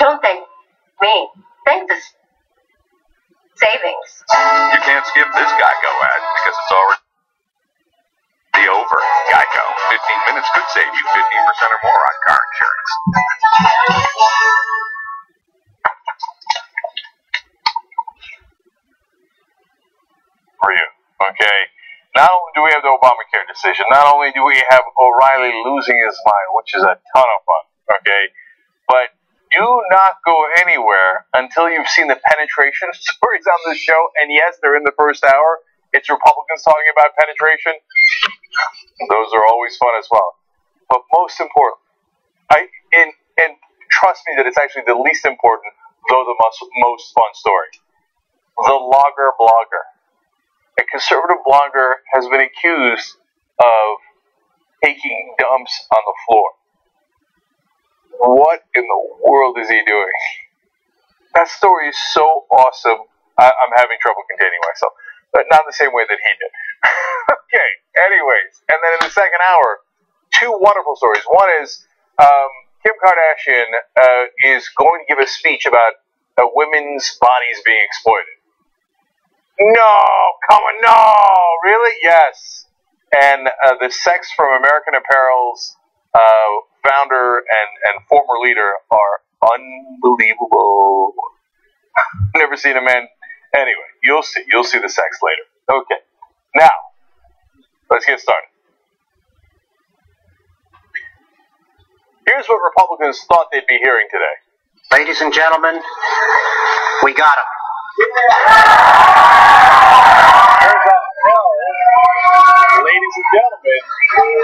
Don't thank me. Thank the savings. You can't skip this Geico ad because it's already over. Geico. 15 minutes could save you 15% or more on car insurance. For you. Okay. Not only do we have the Obamacare decision, not only do we have O'Reilly losing his mind, which is a ton of fun, okay, but do not go anywhere until you've seen the penetration stories on this show. And yes, they're in the first hour. It's Republicans talking about penetration. Those are always fun as well. But most important, and trust me that it's actually the least important, though the most fun story. The logger blogger. A conservative blogger has been accused of taking dumps on the floor. What in the world is he doing? That story is so awesome. I'm having trouble containing myself, but not the same way that he did. Okay, anyways, and then in the second hour, two wonderful stories. One is Kim Kardashian is going to give a speech about women's bodies being exploited. No, come on, no, really? Yes. And the Sex from American Apparel's founder and former leader are unbelievable. Never seen a man. Anyway, you'll see the sex later. Okay, now let's get started. Here's what Republicans thought they'd be hearing today. Ladies and gentlemen, we got him. Ladies and gentlemen,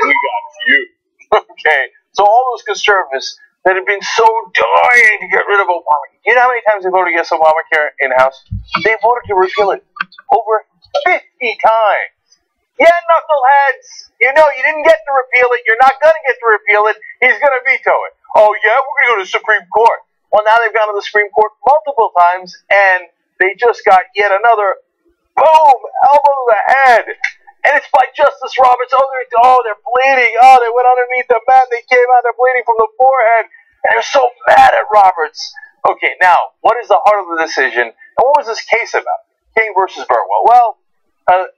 we got you. Okay, so all those conservatives that have been so dying to get rid of Obamacare. You know how many times they voted against Obamacare in the House? They voted to repeal it over 50 times. Yeah, knuckleheads. You know, you didn't get to repeal it. You're not going to get to repeal it. He's going to veto it. Oh, yeah, we're going to go to the Supreme Court. Well, now they've gone to the Supreme Court multiple times, and they just got yet another boom, elbow to the head. And it's by Justice Roberts. Oh, they're bleeding. Oh, they went underneath the mat. They came out. They're bleeding from the forehead. And they're so mad at Roberts. Okay, now, what is the heart of the decision? And what was this case about? King versus Burwell. Well,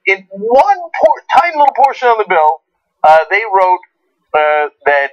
in one tiny little portion of the bill, they wrote that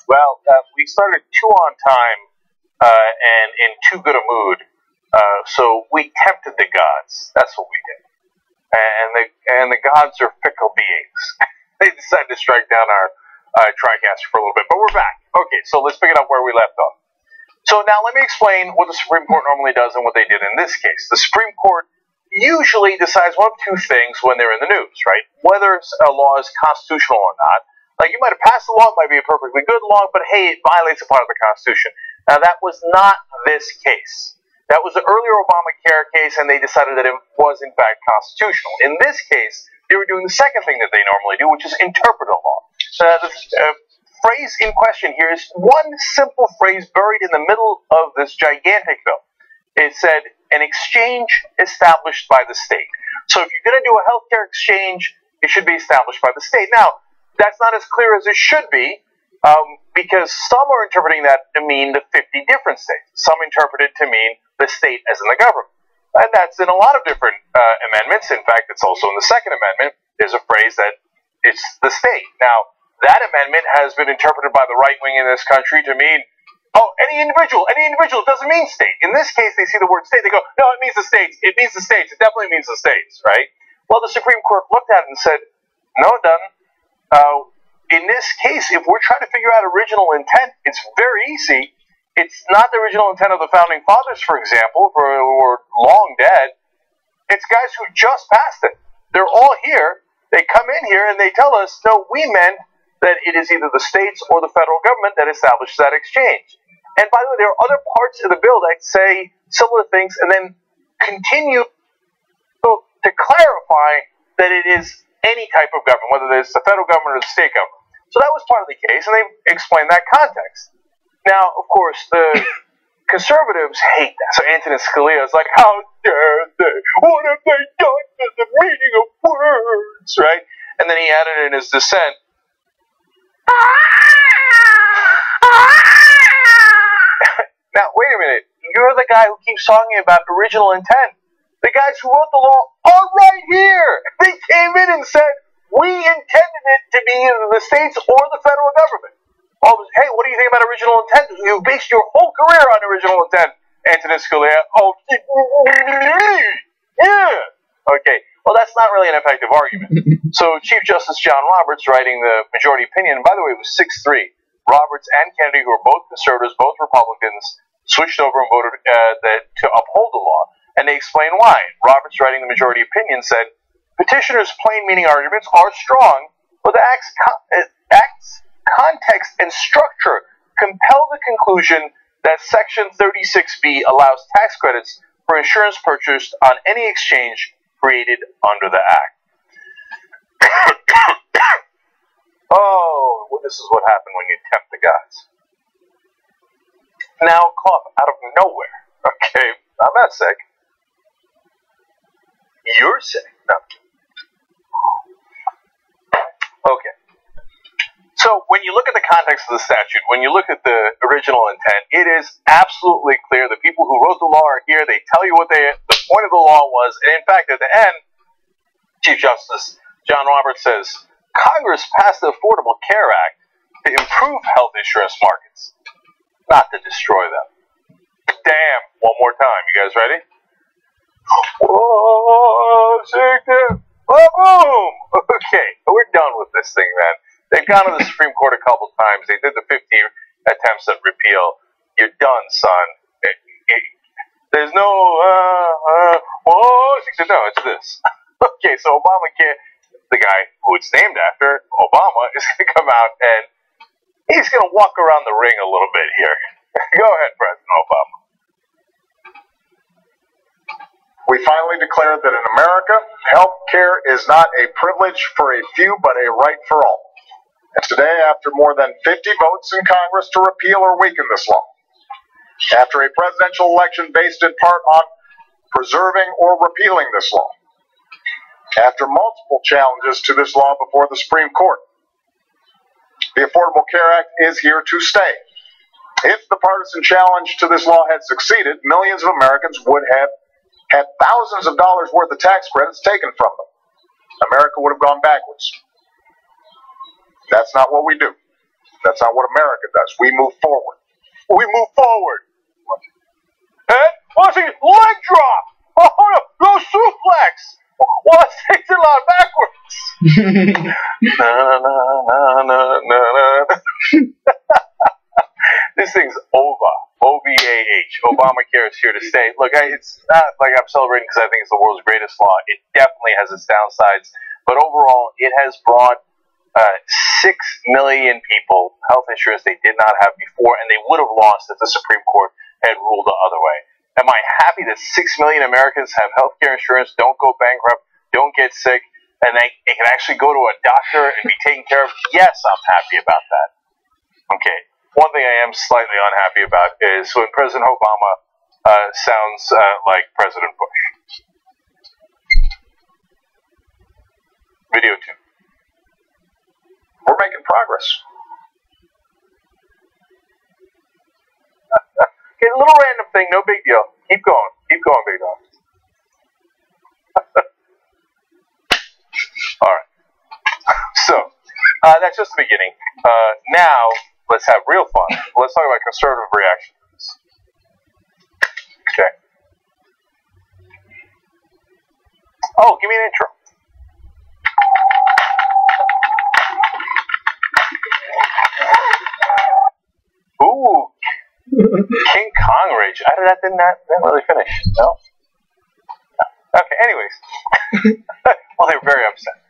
Well, we started too on time and in too good a mood, so we tempted the gods. That's what we did. And the gods are fickle beings. They decided to strike down our TriCaster for a little bit, but we're back. Okay, so let's pick it up where we left off. So now let me explain what the Supreme Court normally does and what they did in this case. The Supreme Court usually decides one of two things when they're in the news, right? Whether a law is constitutional or not. Like, you might have passed a law, it might be a perfectly good law, but hey, it violates a part of the Constitution. Now, that was not this case. That was the earlier Obamacare case, and they decided that it was, in fact, constitutional. In this case, they were doing the second thing that they normally do, which is interpret a law. The phrase in question here is one simple phrase buried in the middle of this gigantic bill. It said, an exchange established by the state. So if you're going to do a healthcare exchange, it should be established by the state. Now, that's not as clear as it should be, because some are interpreting that to mean the 50 different states. Some interpret it to mean the state as in the government. And that's in a lot of different amendments. In fact, it's also in the Second Amendment. There's a phrase that it's the state. Now, that amendment has been interpreted by the right wing in this country to mean, oh, any individual doesn't mean state. In this case, they see the word state, they go, no, it means the states. It means the states. It definitely means the states, right? Well, the Supreme Court looked at it and said, no, it doesn't. In this case, if we're trying to figure out original intent, it's very easy. It's not the original intent of the Founding Fathers, for example, who are long dead. It's guys who just passed it. They're all here. They come in here and they tell us, no, we meant that it is either the states or the federal government that establishes that exchange. And by the way, there are other parts of the bill that say similar things and then continue to clarify that it is any type of government, whether it's the federal government or the state government. So that was part of the case, and they explained that context. Now, of course, the conservatives hate that. So Antonin Scalia is like, how dare they? What have they done to the meaning of words, right? And then he added in his dissent, now, wait a minute. You're the guy who keeps talking about original intent. The guys who wrote the law are right here. They came in and said, we intended it to be either the states or the federal government. Hey, what do you think about original intent? You based your whole career on original intent, Antonin Scalia. Oh, yeah. Okay, well, that's not really an effective argument. So Chief Justice John Roberts, writing the majority opinion, and by the way, it was 6-3. Roberts and Kennedy, who are both conservatives, both Republicans, switched over and voted to uphold the law, and they explained why. Roberts, writing the majority opinion, said, petitioners' plain meaning arguments are strong, but the act's context and structure compel the conclusion that Section 36B allows tax credits for insurance purchased on any exchange created under the Act. Oh, well, this is what happened when you tempt the gods. Now, cough out of nowhere. Okay, I'm not sick. You're sick. No. Okay. So, when you look at the context of the statute, when you look at the original intent, it is absolutely clear the people who wrote the law are here. They tell you what the point of the law was. And in fact, at the end, Chief Justice John Roberts says, Congress passed the Affordable Care Act to improve health insurance markets, not to destroy them. Damn. One more time. You guys ready? Whoa, shake it. Oh, boom. Okay, we're done with this thing, man. They've gone to the Supreme Court a couple times. They did the 50 attempts at repeal. You're done, son. There's no, no, it's this. Okay, so Obamacare, the guy who it's named after, Obama, is going to come out and he's going to walk around the ring a little bit here. Go ahead, President Obama. We finally declared that in America, health care is not a privilege for a few, but a right for all. And today, after more than 50 votes in Congress to repeal or weaken this law, after a presidential election based in part on preserving or repealing this law, after multiple challenges to this law before the Supreme Court, the Affordable Care Act is here to stay. If the partisan challenge to this law had succeeded, millions of Americans would have had thousands of dollars worth of tax credits taken from them. America would have gone backwards. That's not what we do. That's not what America does. We move forward. We move forward. And watch it, leg drop. Oh no, suplex. Well, let's take it on backwards. This thing's over. OVAH. Obamacare is here to stay. Look, it's not like I'm celebrating because I think it's the world's greatest law. It definitely has its downsides. But overall, it has brought 6 million people health insurance they did not have before, and they would have lost if the Supreme Court had ruled the other way. Am I happy that 6 million Americans have health care insurance, don't go bankrupt, don't get sick, and they can actually go to a doctor and be taken care of? Yes, I'm happy about that. Okay. One thing I am slightly unhappy about is when President Obama sounds like President Bush. Video 2. We're making progress. Okay, a little random thing, no big deal. Keep going, big dog. All right. So that's just the beginning. Now let's have real fun. Let's talk about conservative reaction to this. Okay. Oh, give me an intro. Ooh, King Kong rage. That didn't really finish. No. Okay. Anyways, well, they were very upset.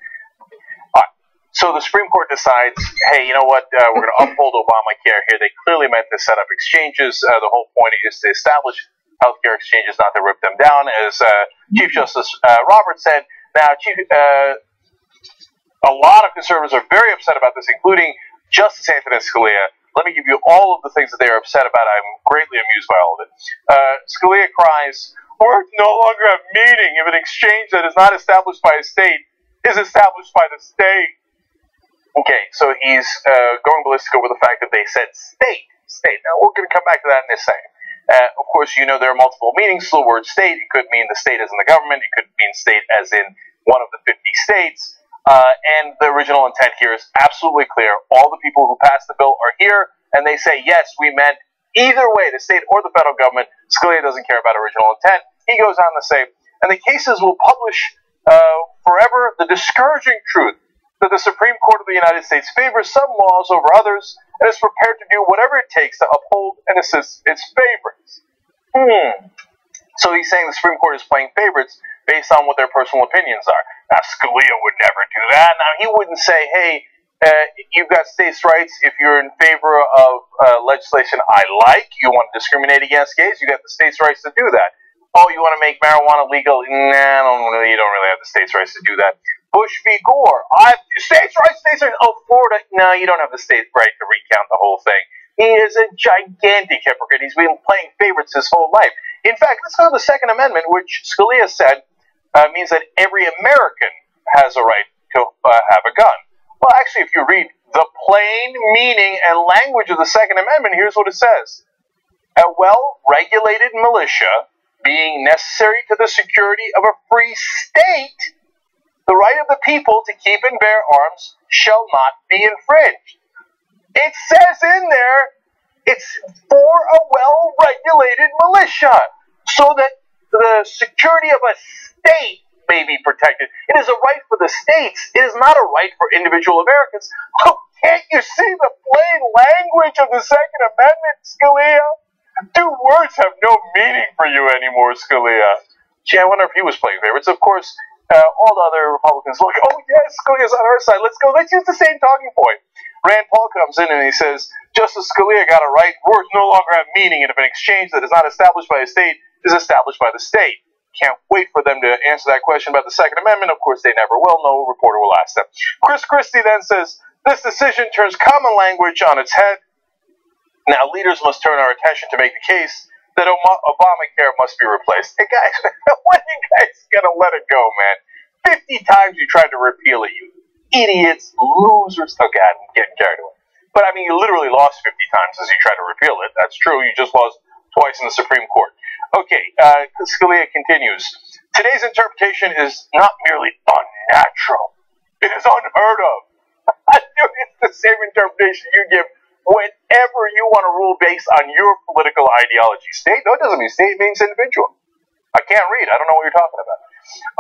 All right. So the Supreme Court decides, hey, you know what? We're going to uphold Obamacare here. They clearly meant to set up exchanges. The whole point is to establish healthcare exchanges, not to rip them down, as Chief Justice Roberts said. Now, a lot of conservatives are very upset about this, including Justice Antonin Scalia. Let me give you all of the things that they are upset about. I'm greatly amused by all of it. Scalia cries, "We're no longer a meeting if an exchange that is not established by a state is established by the state." Okay, so he's going ballistic over the fact that they said state. Now, we're going to come back to that in a second. Of course, you know there are multiple meanings to the word state. It could mean the state as in the government. It could mean state as in one of the 50 states. And the original intent here is absolutely clear. All the people who passed the bill are here, and they say, yes, we meant either way, the state or the federal government. Scalia doesn't care about original intent. He goes on to say, and the cases will publish forever the discouraging truth that the Supreme Court of the United States favors some laws over others and is prepared to do whatever it takes to uphold and assist its favorites. So he's saying the Supreme Court is playing favorites based on what their personal opinions are. Now, Scalia would never do that. Now, he wouldn't say, hey, You've got states' rights if you're in favor of legislation I like. You want to discriminate against gays, you got the states' rights to do that. Oh, you want to make marijuana legal? Nah, you don't really have the states' rights to do that. Bush v. Gore. States' rights, states' rights. Oh, Florida. No, you don't have the state right to recount the whole thing. He is a gigantic hypocrite. He's been playing favorites his whole life. In fact, let's go to the Second Amendment, which Scalia said means that every American has a right to have a gun. Well, actually, if you read the plain meaning and language of the Second Amendment, here's what it says. A well-regulated militia being necessary to the security of a free state, the right of the people to keep and bear arms shall not be infringed. It says in there, it's for a well-regulated militia, so that the security of a state may be protected. It is a right for the states. It is not a right for individual Americans. Oh, can't you see the plain language of the Second Amendment, Scalia? Do words have no meaning for you anymore, Scalia? Gee, I wonder if he was playing favorites. Of course, all the other Republicans look, oh yes, Scalia's on our side. Let's go. Let's use the same talking point. Rand Paul comes in and he says, Justice Scalia got it right. Words no longer have meaning, and if an exchange that is not established by a state is established by the state. Can't wait for them to answer that question about the Second Amendment. Of course, they never will. No reporter will ask them. Chris Christie then says, this decision turns common language on its head. Now, leaders must turn our attention to make the case that Obamacare must be replaced. Hey, guys, when are you guys going to let it go, man? 50 times you tried to repeal it, you idiots, losers. Oh, God, I'm getting carried away. But, I mean, you literally lost 50 times as you tried to repeal it. That's true. You just lost twice in the Supreme Court. Okay, Scalia continues. Today's interpretation is not merely unnatural. It is unheard of. It's the same interpretation you give whenever you want to rule based on your political ideology. State? No, it doesn't mean state. It means individual. I can't read. I don't know what you're talking about.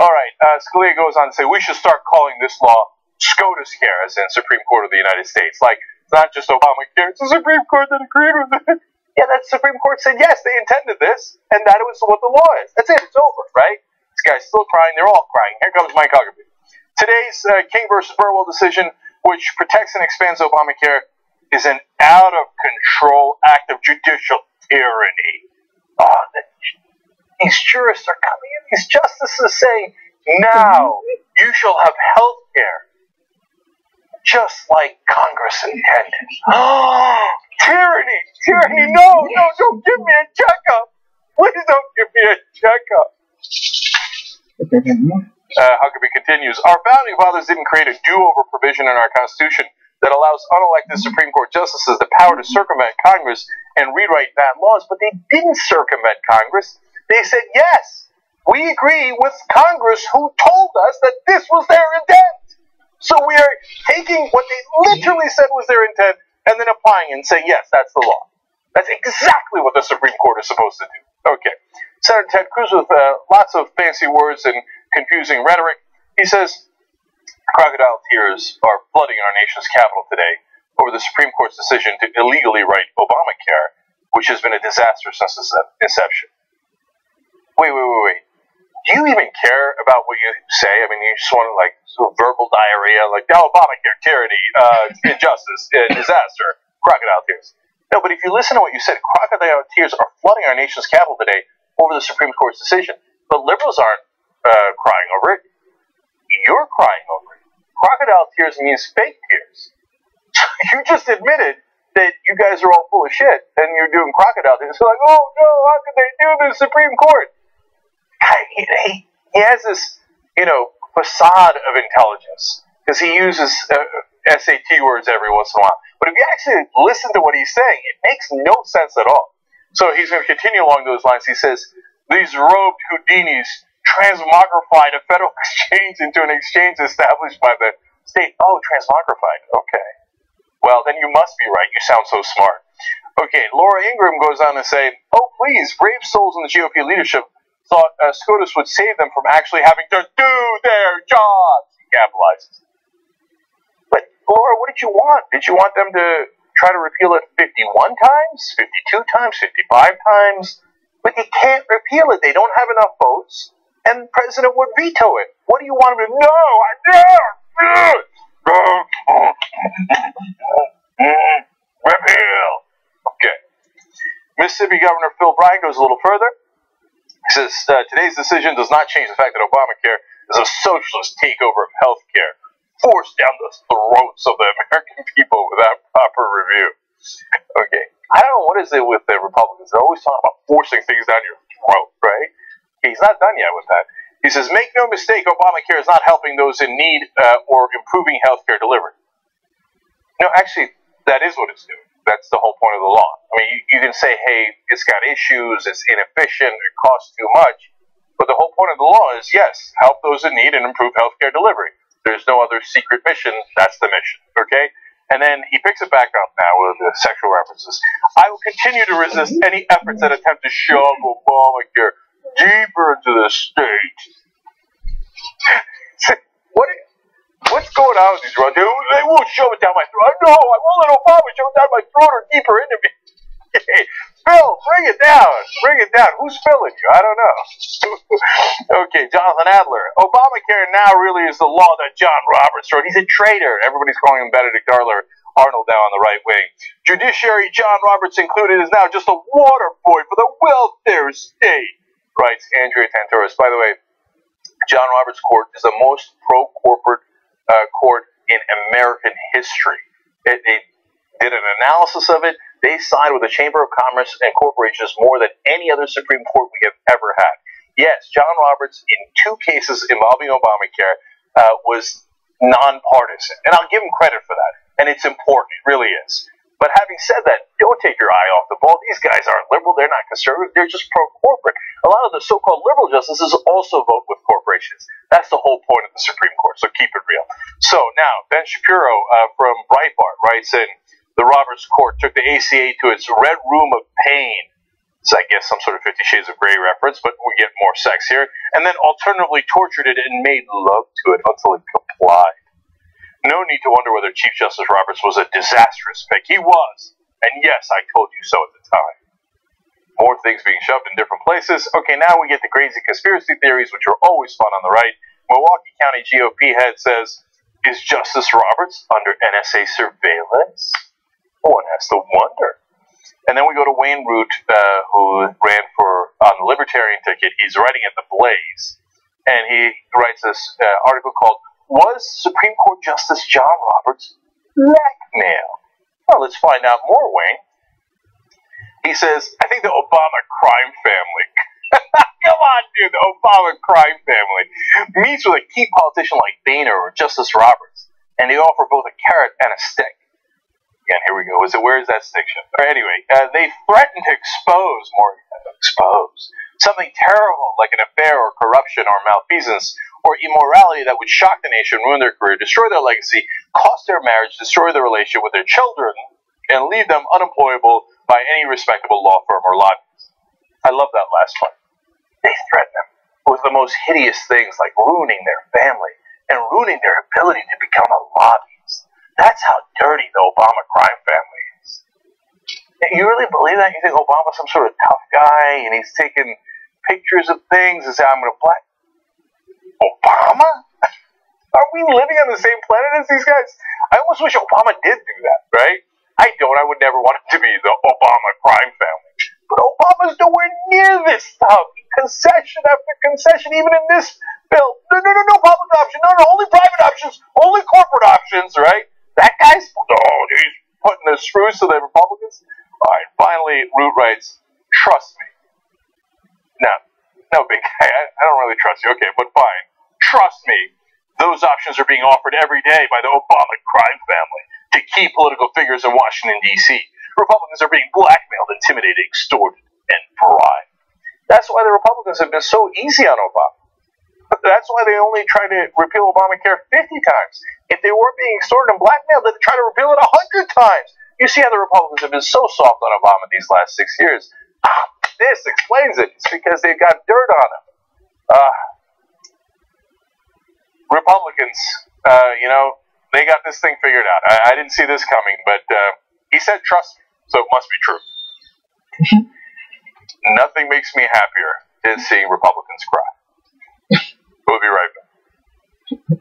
All right, Scalia goes on to say, we should start calling this law SCOTUS care, as in Supreme Court of the United States. Like, it's not just Obamacare, it's the Supreme Court that agreed with it. Yeah, that Supreme Court said, yes, they intended this, and that was what the law is. That's it, it's over, right? This guy's still crying, they're all crying. Here comes Mike Huckabee. Today's King versus Burwell decision, which protects and expands Obamacare, is an out-of-control act of judicial tyranny. Oh, these jurists are coming in, these justices saying, now you shall have health care, just like Congress intended. Oh, tyranny, tyranny, no, don't give me a checkup. Please don't give me a checkup. Huckabee continues, our founding fathers didn't create a do-over provision in our Constitution that allows unelected Supreme Court justices the power to circumvent Congress and rewrite bad laws, but they didn't circumvent Congress. They said, yes, we agree with Congress who told us that this was their intent. So we are taking what they literally said was their intent and then applying it and saying, yes, that's the law. That's exactly what the Supreme Court is supposed to do. Okay. Senator Ted Cruz, with lots of fancy words and confusing rhetoric, he says, crocodile tears are flooding our nation's capital today over the Supreme Court's decision to illegally write Obamacare, which has been a disaster since its inception. Wait. Do you even care about what you say? I mean, you just want to, like, sort of verbal diarrhea, like, oh, Obamacare, tyranny, injustice, disaster, crocodile tears. No, but if you listen to what you said, crocodile tears are flooding our nation's capital today over the Supreme Court's decision. But liberals aren't crying over it. You're crying over it. Crocodile tears means fake tears. You just admitted that you guys are all full of shit, and you're doing crocodile tears. So like, oh, no, how could they do this, Supreme Court? He has this, facade of intelligence, because he uses SAT words every once in a while. But if you actually listen to what he's saying, it makes no sense at all. So he's going to continue along those lines. He says, these robed Houdinis transmogrified a federal exchange into an exchange established by the state. Oh, transmogrified. Okay. Well, then you must be right. You sound so smart. Okay, Laura Ingraham goes on to say, oh, please, brave souls in the GOP leadership thought SCOTUS would save them from actually having to do their jobs. He capitalizes. But, Laura, what did you want? Did you want them to try to repeal it 51 times, 52 times, 55 times? But they can't repeal it. They don't have enough votes, and the president would veto it. What do you want him to do? No! Repeal. Okay. Mississippi Governor Phil Bryant goes a little further. He says today's decision does not change the fact that Obamacare is a socialist takeover of health care forced down the throats of the American people without proper review. Okay. I don't know what is it with the Republicans. They're always talking about forcing things down your throat, right? He's not done yet with that. He says, make no mistake, Obamacare is not helping those in need or improving health care delivery. No, actually, that is what it's doing. That's the whole point of the law. I mean, you can say, hey, it's got issues, it's inefficient, it costs too much. But the whole point of the law is, yes, help those in need and improve health care delivery. There's no other secret mission. That's the mission, okay? And then he picks it back up now with the sexual references. I will continue to resist any efforts that attempt to shove Obamacare deeper into the state. What's going on with these drugs? They won't shove it down my throat. No, I won't let Obama shove it down my throat or deeper into me. Hey, Phil, bring it down. Bring it down. Who's filling you? I don't know. Okay, Jonathan Adler. Obamacare now really is the law that John Roberts wrote. He's a traitor. Everybody's calling him Benedict Arnold now on the right wing. Judiciary John Roberts included is now just a water boy for the welfare state, writes Andrea Tantoris. By the way, John Roberts' court is the most pro-corporate court in American history. They did an analysis of it. They signed with the Chamber of Commerce and Corporations more than any other Supreme Court we have ever had. Yes, John Roberts, in 2 cases involving Obamacare, was nonpartisan. And I'll give him credit for that. And it's important. It really is. But having said that, don't take your eye off the ball. These guys aren't liberal. They're not conservative. They're just pro-corporate. A lot of the so-called liberal justices also vote with corporations. That's the whole point of the Supreme Court, so keep it real. So now, Ben Shapiro from Breitbart writes in, the Roberts Court took the ACA to its red room of pain. It's, I guess, some sort of 50 Shades of Grey reference, but we get more sex here. And then alternatively tortured it and made love to it until it complied. No need to wonder whether Chief Justice Roberts was a disastrous pick. He was. And yes, I told you so at the time. More things being shoved in different places. Okay, now we get the crazy conspiracy theories, which are always fun on the right. Milwaukee County GOP head says, is Justice Roberts under NSA surveillance? One has to wonder. And then we go to Wayne Root, who ran on the Libertarian ticket. He's writing at the Blaze. And he writes this article called, Was Supreme Court Justice John Roberts blackmail? Well, let's find out more, Wayne. He says, I think the Obama crime family, come on, dude, the Obama crime family meets with a key politician like Boehner or Justice Roberts, and they offer both a carrot and a stick. Again, here we go. Where is that stick shift? Anyway, they threaten to expose something terrible like an affair or corruption or malfeasance or immorality that would shock the nation, ruin their career, destroy their legacy, cost their marriage, destroy their relationship with their children, and leave them unemployable by any respectable law firm or lobbyist. I love that last one. They threaten them with the most hideous things like ruining their family and ruining their ability to become a lobbyist. That's how dirty the Obama crime family is. You really believe that? You think Obama's some sort of tough guy and he's taking pictures of things and saying, I'm going to black Obama? Are we living on the same planet as these guys? I almost wish Obama did do that, right? I don't. I would never want it to be the Obama crime family. But Obama's nowhere near this stuff. Concession after concession, even in this bill. No public option. No, only private options. Only corporate options, right? That guy's, he's putting the screws to the Republicans. All right, finally, Root writes, trust me. No, big guy, I don't really trust you. Okay, but fine. Trust me. Those options are being offered every day by the Obama crime family to key political figures in Washington, D.C. Republicans are being blackmailed, intimidated, extorted, and bribed. That's why the Republicans have been so easy on Obama. That's why they only tried to repeal Obamacare 50 times. If they weren't being extorted and blackmailed, they'd try to repeal it 100 times. You see how the Republicans have been so soft on Obama these last 6 years. This explains it. It's because they've got dirt on him. Republicans, they got this thing figured out. I didn't see this coming, but he said trust me, so it must be true. Nothing makes me happier than seeing Republicans cry. We'll be right back.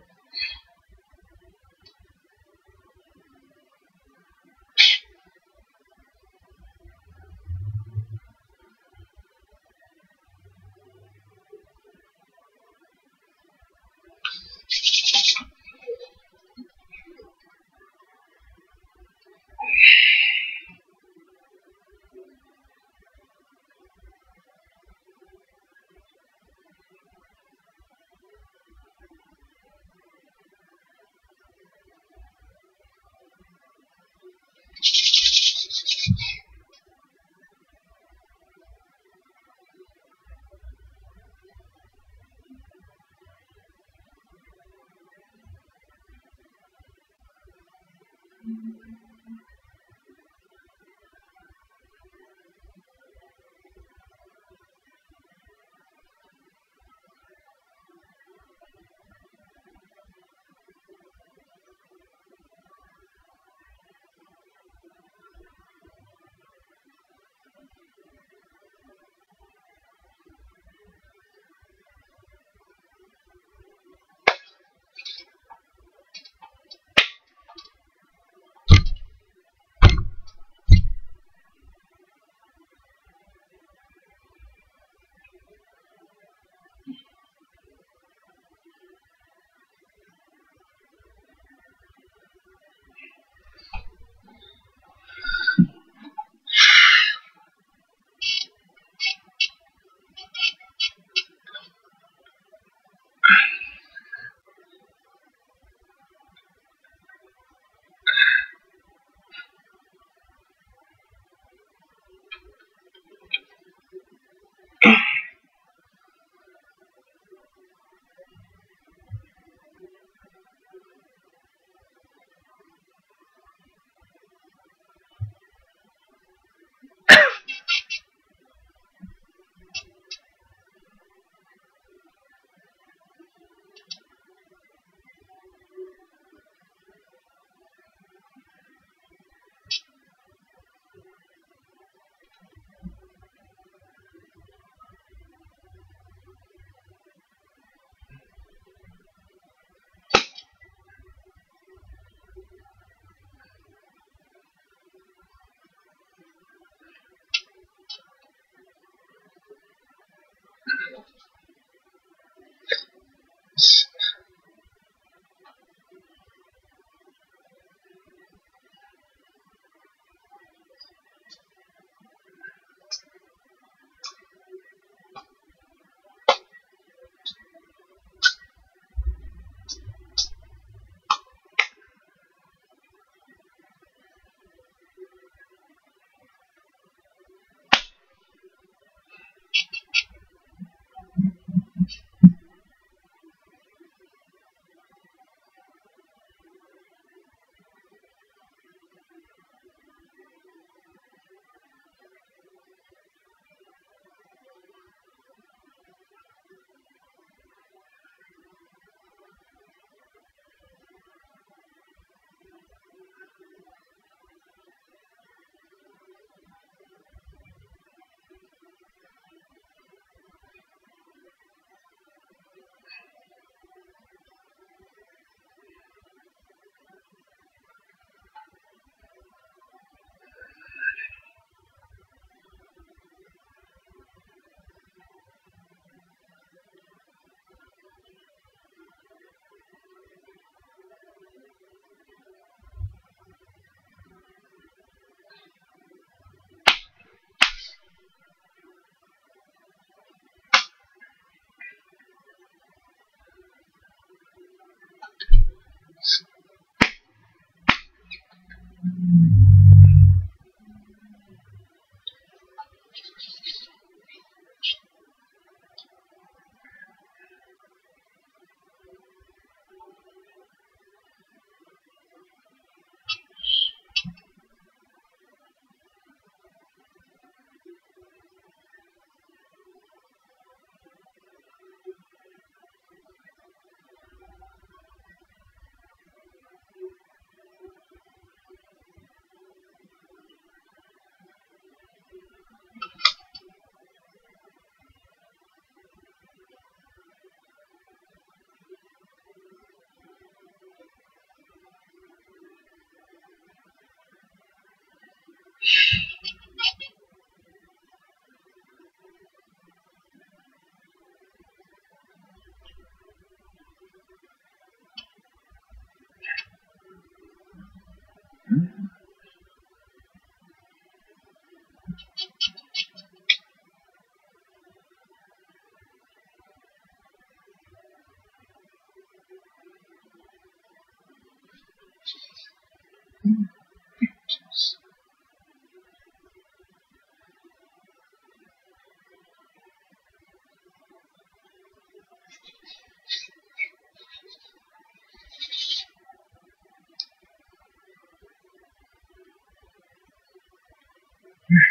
Alright,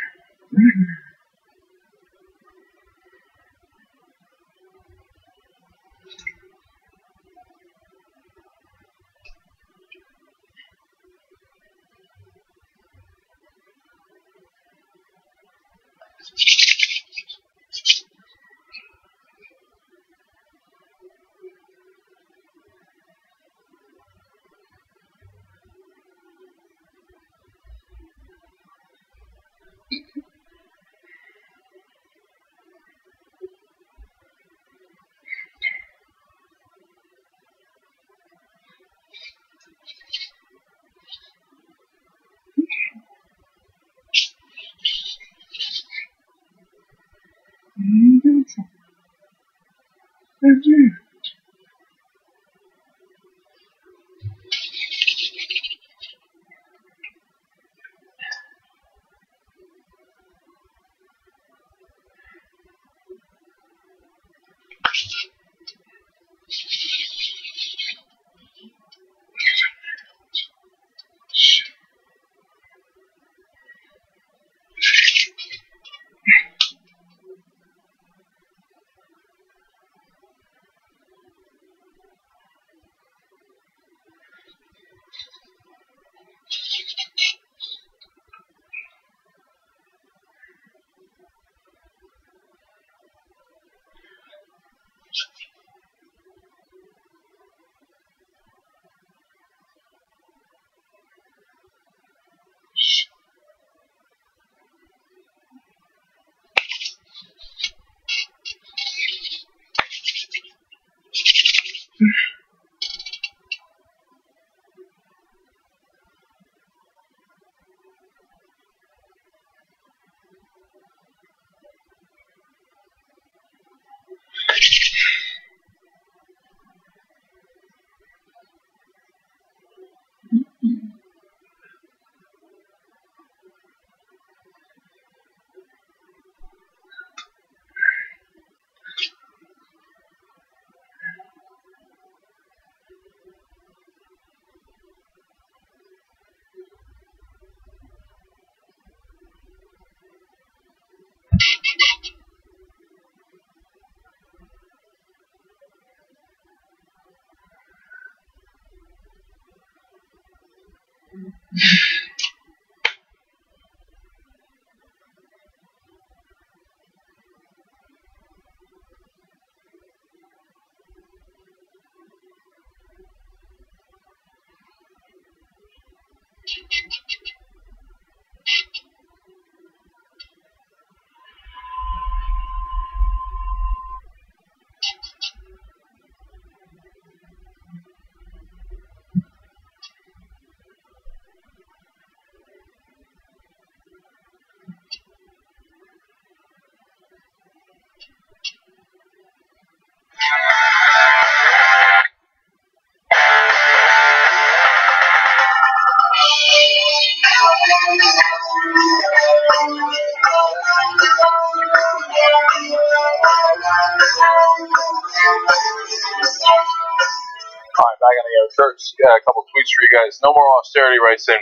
back on the Young Turks. A couple tweets for you guys. No More Austerity writes in,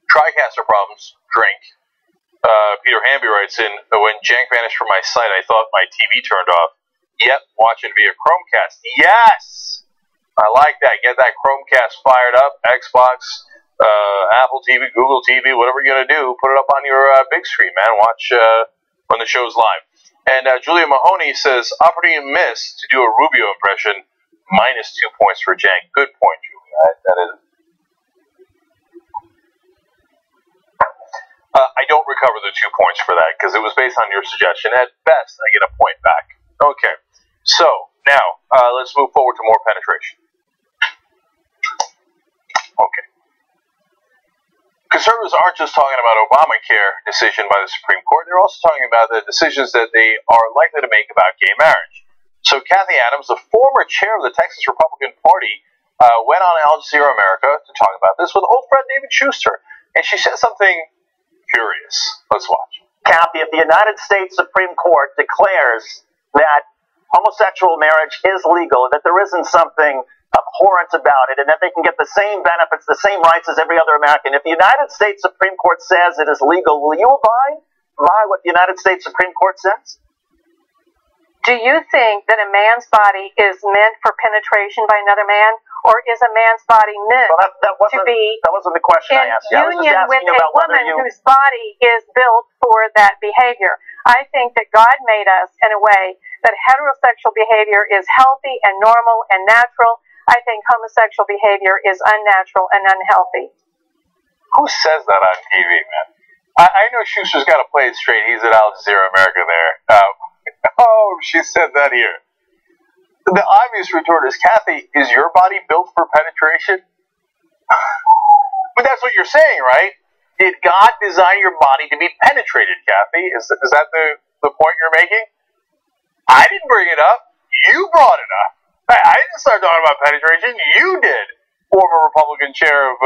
TriCaster problems, drink. Peter Hamby writes in, when Jank vanished from my site, I thought my TV turned off. Yep, watch it via Chromecast. Yes! I like that. Get that Chromecast fired up. Xbox, Apple TV, Google TV, whatever you're going to do, put it up on your big screen, man. Watch when the show's live. And Julia Mahoney says, opportunity missed to do a Rubio impression. -2 points for Jank. Good point, Julia. That is. I don't recover the 2 points for that because it was based on your suggestion. At best, I get a point back. Okay. So, now, let's move forward to more penetration. Okay. Conservatives aren't just talking about Obamacare decision by the Supreme Court. They're also talking about the decisions that they are likely to make about gay marriage. So Kathy Adams, the former chair of the Texas Republican Party, went on Al Jazeera America to talk about this with old friend David Schuster. And she said something curious. Let's watch. Kathy, if the United States Supreme Court declares that homosexual marriage is legal, that there isn't something abhorrent about it, and that they can get the same benefits, the same rights as every other American, if the United States Supreme Court says it is legal, will you abide? by what the United States Supreme Court says? Do you think that a man's body is meant for penetration by another man, or is a man's body meant Well, that to be wasn't the question in I asked you. I was just union with asking a about whether woman you... whose body is built for that behavior? I think that God made us in a way that heterosexual behavior is healthy and normal and natural. I think homosexual behavior is unnatural and unhealthy. Who says that on TV, man? I know Schuster's got to play it straight. He's at Al Jazeera America there. Oh, she said that here. The obvious retort is, Kathy, is your body built for penetration? But that's what you're saying, right? Did God design your body to be penetrated, Kathy? Is that the point you're making? I didn't bring it up. You brought it up. I didn't start talking about penetration. You did, former Republican chair of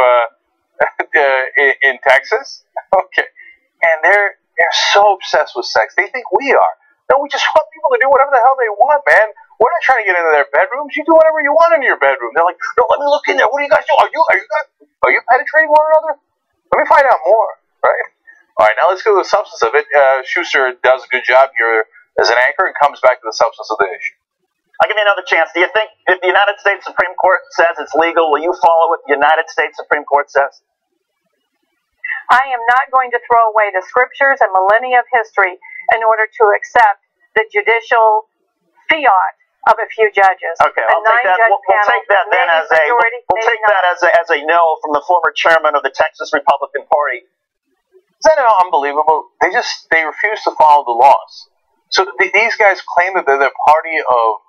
in Texas. Okay. And they're so obsessed with sex. They think we are. No, we just want people to do whatever the hell they want, man. We're not trying to get into their bedrooms. You do whatever you want into your bedroom. They're like, no, let me look in there. What do you guys do? Are you penetrating one another? Let me find out more, right? All right, now let's go to the substance of it. Schuster does a good job here as an anchor and comes back to the substance of the issue. I'll give you another chance. Do you think if the United States Supreme Court says it's legal, will you follow what the United States Supreme Court says? I am not going to throw away the scriptures and millennia of history in order to accept the judicial fiat of a few judges. Okay, I'll take that. We'll take that then as a no from the former chairman of the Texas Republican Party. Isn't that unbelievable? They refuse to follow the laws. So these guys claim that they're the party of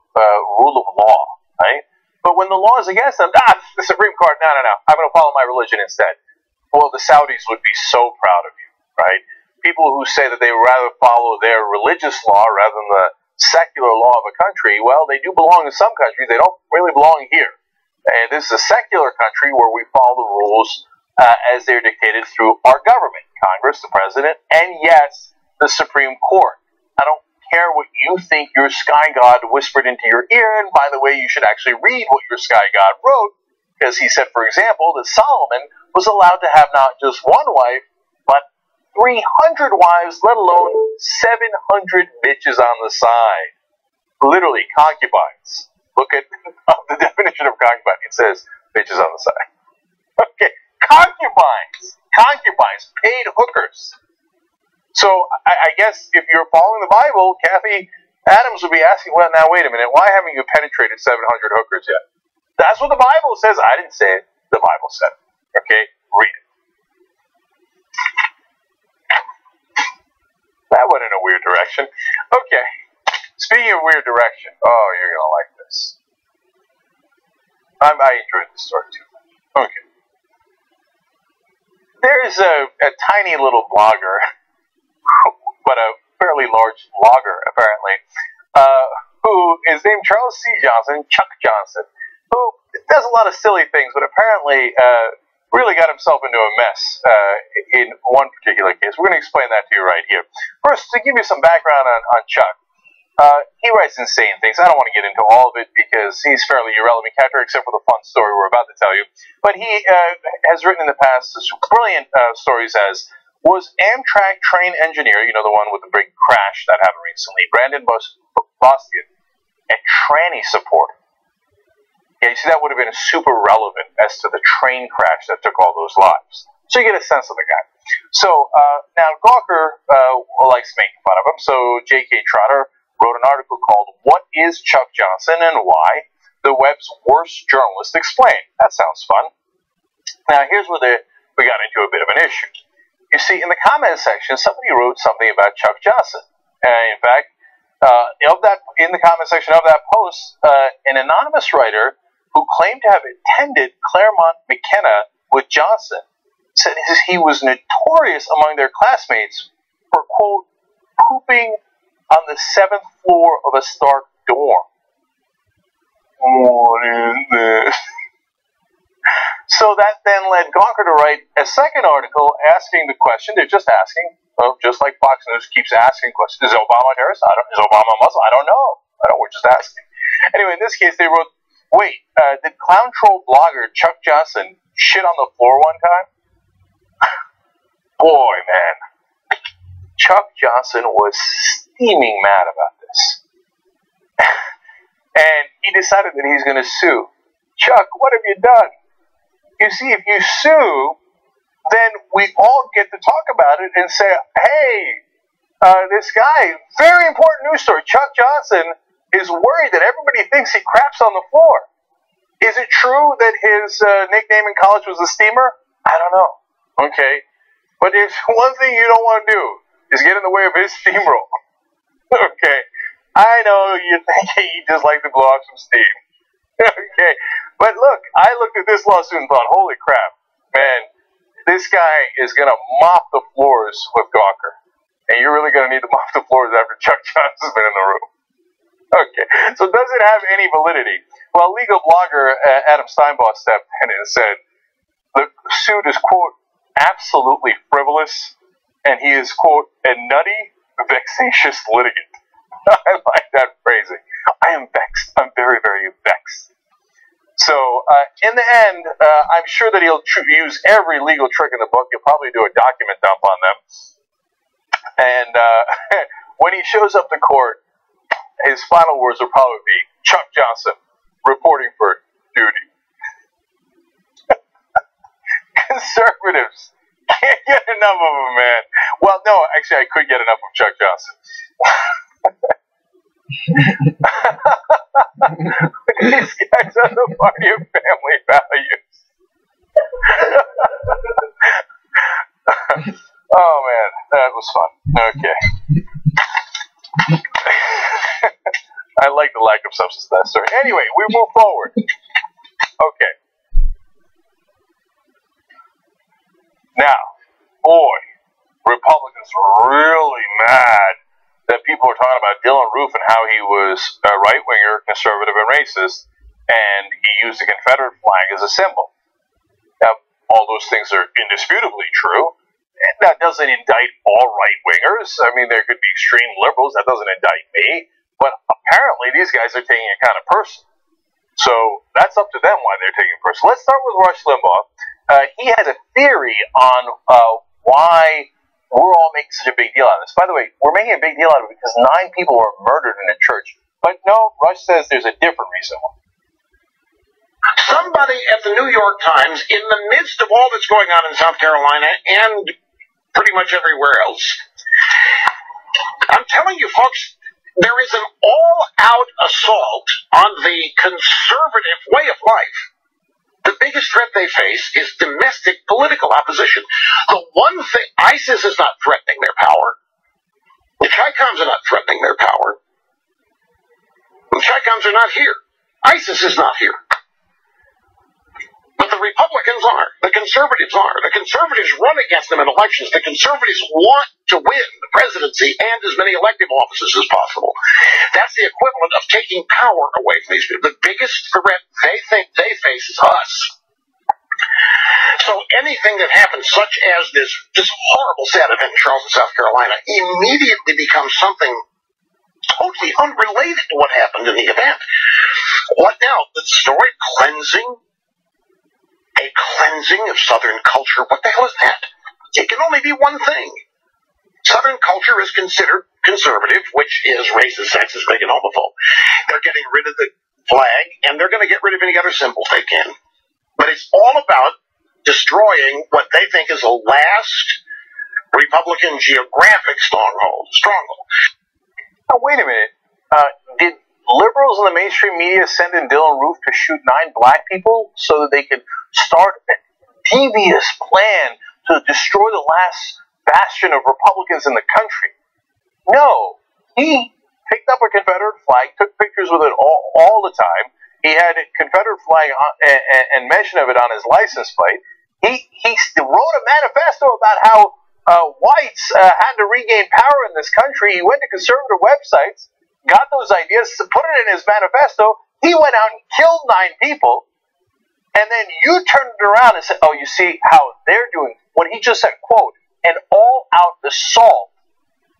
rule of law, right? But when the law is against them, the Supreme Court, no, I'm going to follow my religion instead. Well, the Saudis would be so proud of you, right? People who say that they would rather follow their religious law rather than the secular law of a country, well, they do belong in some countries. They don't really belong here. And this is a secular country where we follow the rules as they're dictated through our government, Congress, the president, and yes, the Supreme Court. I don't care what you think your sky god whispered into your ear, and by the way, you should actually read what your sky god wrote, because he said, for example, that Solomon was allowed to have not just one wife, but 300 wives, let alone 700 bitches on the side. Literally, concubines. Look at the definition of concubine. It says bitches on the side. Okay, concubines, paid hookers. So I guess if you're following the Bible, Kathy Adams would be asking, well, now wait a minute, why haven't you penetrated 700 hookers yet? That's what the Bible says. I didn't say it. The Bible said it. Okay, read it. That went in a weird direction. Okay, speaking of weird direction, oh, you're going to like this. I enjoyed this story too much. Okay. There's a tiny little blogger, but a fairly large blogger, apparently, who is named Charles C. Johnson, Chuck Johnson, who does a lot of silly things, but apparently really got himself into a mess in one particular case. We're going to explain that to you right here. First, to give you some background on Chuck, he writes insane things. I don't want to get into all of it because he's fairly irrelevant character, except for the fun story we're about to tell you. But he has written in the past some brilliant stories as was Amtrak train engineer, you know, the one with the big crash that happened recently, Brandon Bastian, and tranny supporter. Yeah, you see, that would have been super relevant as to the train crash that took all those lives. So you get a sense of the guy. So now Gawker likes making fun of him, so J.K. Trotter wrote an article called "What is Chuck Johnson and Why? The Web's Worst Journalist Explained." That sounds fun. Now here's where we got into a bit of an issue. You see, in the comment section, somebody wrote something about Chuck Johnson. In fact, in the comment section of that post, an anonymous writer who claimed to have attended Claremont McKenna with Johnson said he was notorious among their classmates for, quote, pooping on the 7th floor of a Stark dorm. What is this? So that then led Gawker to write a second article asking the question. They're just asking, just like Fox News keeps asking questions. Is Obama a terrorist? Is Obama a Muslim? I don't know. We're just asking. Anyway, in this case, they wrote, wait, did clown troll blogger Chuck Johnson shit on the floor one time? Boy, man. Chuck Johnson was steaming mad about this. And he decided that he's going to sue. Chuck, what have you done? You see, if you sue, then we all get to talk about it and say, hey, this guy, very important news story, Chuck Johnson is worried that everybody thinks he craps on the floor. Is it true that his nickname in college was the Steamer? I don't know. Okay. But there's one thing you don't want to do is get in the way of his steamroll. Okay. I know you're thinking he just like to blow off some steam. Okay. But look, I looked at this lawsuit and thought, holy crap, man, this guy is going to mop the floors with Gawker. And you're really going to need to mop the floors after Chuck Johnson's been in the room. Okay. So does it have any validity? Well, legal blogger Adam Steinbaugh stepped in and said the suit is, quote, absolutely frivolous, and he is, quote, a nutty, vexatious litigant. I like that phrasing. I am vexed. I'm very, very vexed. So, in the end, I'm sure that he'll use every legal trick in the book. He'll probably do a document dump on them. And when he shows up to court, his final words will probably be, Chuck Johnson, reporting for duty. Conservatives can't get enough of him, man. Well, no, actually, I could get enough of Chuck Johnson. These guys are the party of family values. Oh, man, that was fun. Okay. I like the lack of substance in that story. Anyway, we move forward. Okay. Now, boy, Republicans were really mad that people were talking about Dylan Roof and how he was a right-winger, conservative, and racist, and he used the Confederate flag as a symbol. Now, all those things are indisputably true. And that doesn't indict all right-wingers. I mean, there could be extreme liberals. That doesn't indict me. But apparently, these guys are taking it kind of personal. So that's up to them why they're taking it personal. Let's start with Rush Limbaugh. He has a theory on why we're all making such a big deal out of this. By the way, we're making a big deal out of it because 9 people were murdered in a church. But no, Rush says there's a different reason why. Somebody at the New York Times, in the midst of all that's going on in South Carolina and pretty much everywhere else, I'm telling you folks, there is an all-out assault on the conservative way of life. The biggest threat they face is domestic political opposition. The one thing, ISIS is not threatening their power. The Chi-Coms are not threatening their power. The Chi-Coms are not here. ISIS is not here. But the Republicans are. The conservatives are. The conservatives run against them in elections. The conservatives want to win the presidency and as many elective offices as possible. That's the equivalent of taking power away from these people. The biggest threat they think they face is us. So anything that happens, such as this horrible sad event in Charleston, South Carolina, immediately becomes something totally unrelated to what happened in the event. What now? The story cleansing? A cleansing of Southern culture. What the hell is that? It can only be one thing. Southern culture is considered conservative, which is racist, sexist, bigot, and homophobe. They're getting rid of the flag, and they're going to get rid of any other symbols they can. But it's all about destroying what they think is the last Republican geographic stronghold. Now, wait a minute. Did liberals in the mainstream media send in Dylan Roof to shoot 9 black people so that they could start a devious plan to destroy the last bastion of Republicans in the country? No. He picked up a Confederate flag, took pictures with it all the time. He had a Confederate flag and mention of it on his license plate. He wrote a manifesto about how whites had to regain power in this country. He went to conservative websites, got those ideas, put it in his manifesto. He went out and killed 9 people. And then you turned it around and said, oh, you see how they're doing. When he just said, quote, an all-out assault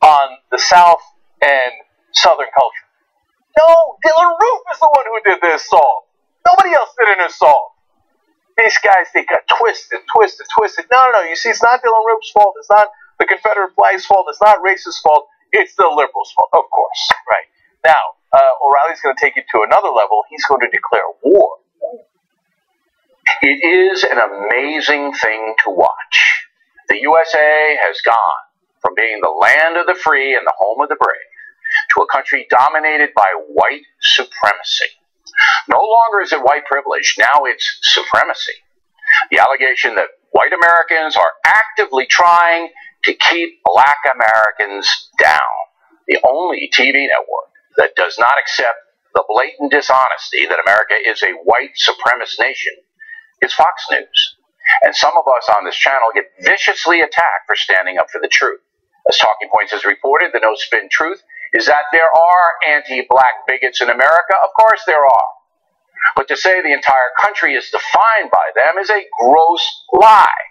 on the South and Southern culture. No, Dylan Roof is the one who did the assault. Nobody else did an assault. These guys, they got twisted. No. You see, it's not Dylan Roof's fault. It's not the Confederate flag's fault. It's not racist fault. It's the liberals' fault. Of course, right. Now, O'Reilly's going to take it to another level. He's going to declare war. It is an amazing thing to watch. The USA has gone from being the land of the free and the home of the brave to a country dominated by white supremacy. No longer is it white privilege, now it's supremacy. The allegation that white Americans are actively trying to keep black Americans down. The only TV network that does not accept the blatant dishonesty that America is a white supremacist nation is Fox News. And some of us on this channel get viciously attacked for standing up for the truth. As Talking Points has reported, the no-spin truth is that there are anti-black bigots in America. Of course there are. But to say the entire country is defined by them is a gross lie.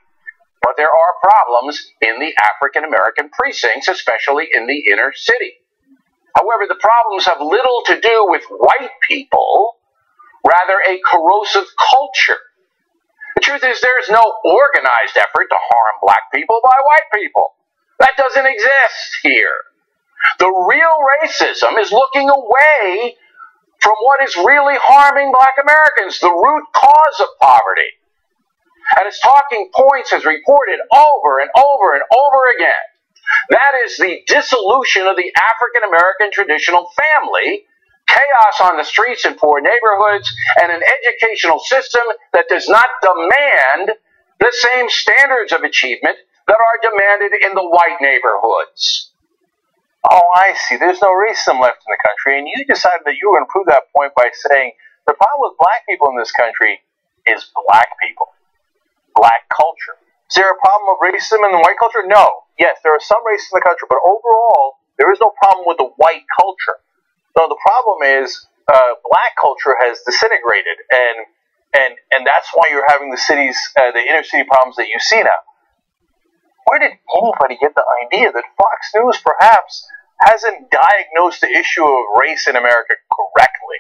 But there are problems in the African-American precincts, especially in the inner city. However, the problems have little to do with white people, rather a corrosive culture. The truth is there's no organized effort to harm black people by white people. That doesn't exist here. The real racism is looking away from what is really harming black Americans, the root cause of poverty. And as Talking Points has reported over and over and over again, that is the dissolution of the African-American traditional family, chaos on the streets in poor neighborhoods, and an educational system that does not demand the same standards of achievement that are demanded in the white neighborhoods. Oh, I see. There's no racism left in the country, and you decided that you were going to prove that point by saying the problem with black people in this country is black people, black culture. Is there a problem of racism in the white culture? No. Yes, there are some racism in the country, but overall, there is no problem with the white culture. No, the problem is black culture has disintegrated, and that's why you're having the cities, the inner city problems that you see now. Where did anybody get the idea that Fox News perhaps hasn't diagnosed the issue of race in America correctly?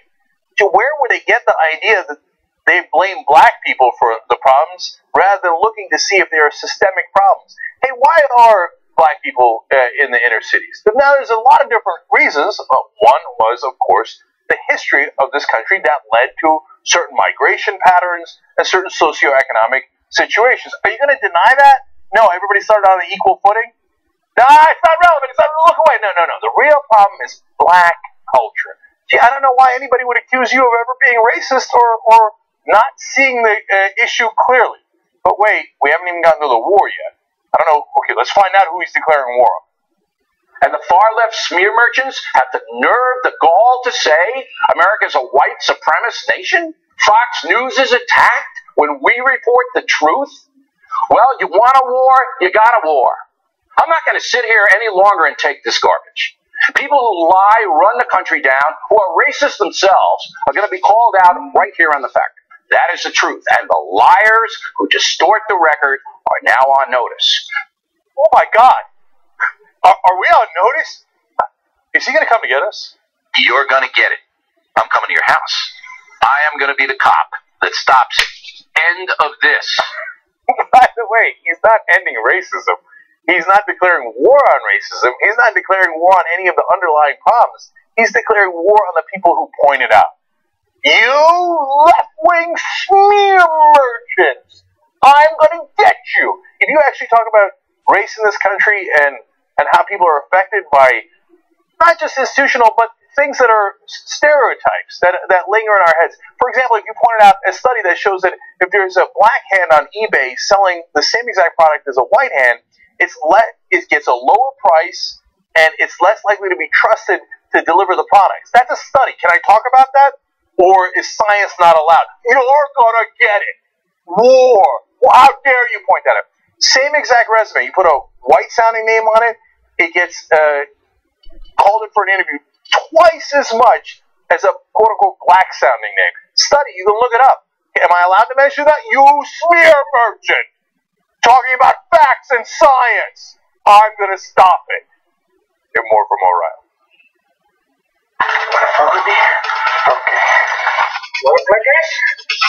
Where would they get the idea that they blame black people for the problems rather than looking to see if there are systemic problems? Hey, why are black people in the inner cities? Now, there's a lot of different reasons. One was, of course, the history of this country that led to certain migration patterns and certain socioeconomic situations. Are you going to deny that? No, everybody started on an equal footing? No, it's not relevant. It's not, look away. No. The real problem is black culture. Gee, I don't know why anybody would accuse you of ever being racist or not seeing the issue clearly. But wait, we haven't even gotten to the war yet. I don't know. Okay, let's find out who he's declaring war on. And the far-left smear merchants have the nerve, the gall to say America's a white supremacist nation? Fox News is attacked when we report the truth? Well, you want a war, you got a war. I'm not going to sit here any longer and take this garbage. People who lie, run the country down, who are racist themselves, are going to be called out right here on the factory. That is the truth. And the liars who distort the record are now on notice. Oh my God. Are we on notice? Is he going to come to get us? You're going to get it. I'm coming to your house. I am going to be the cop that stops it. End of this. By the way, he's not ending racism. He's not declaring war on racism. He's not declaring war on any of the underlying problems. He's declaring war on the people who point it out. You left-wing smear merchants! I'm going to get you! If you actually talk about race in this country and how people are affected by not just institutional, but things that are stereotypes that linger in our heads. For example, if you pointed out a study that shows that if there's a black hand on eBay selling the same exact product as a white hand, it gets a lower price and it's less likely to be trusted to deliver the products. That's a study. Can I talk about that? Or is science not allowed? You're gonna get it. War. Well, how dare you point that out? Same exact resume. You put a white-sounding name on it, it gets called in for an interview twice as much as a quote-unquote black-sounding name. Study, you can look it up. Am I allowed to mention that? You smear merchant! Talking about facts and science! I'm going to stop it. Get more from O'Reilly. Want to fuck with me? Okay. You want to play this?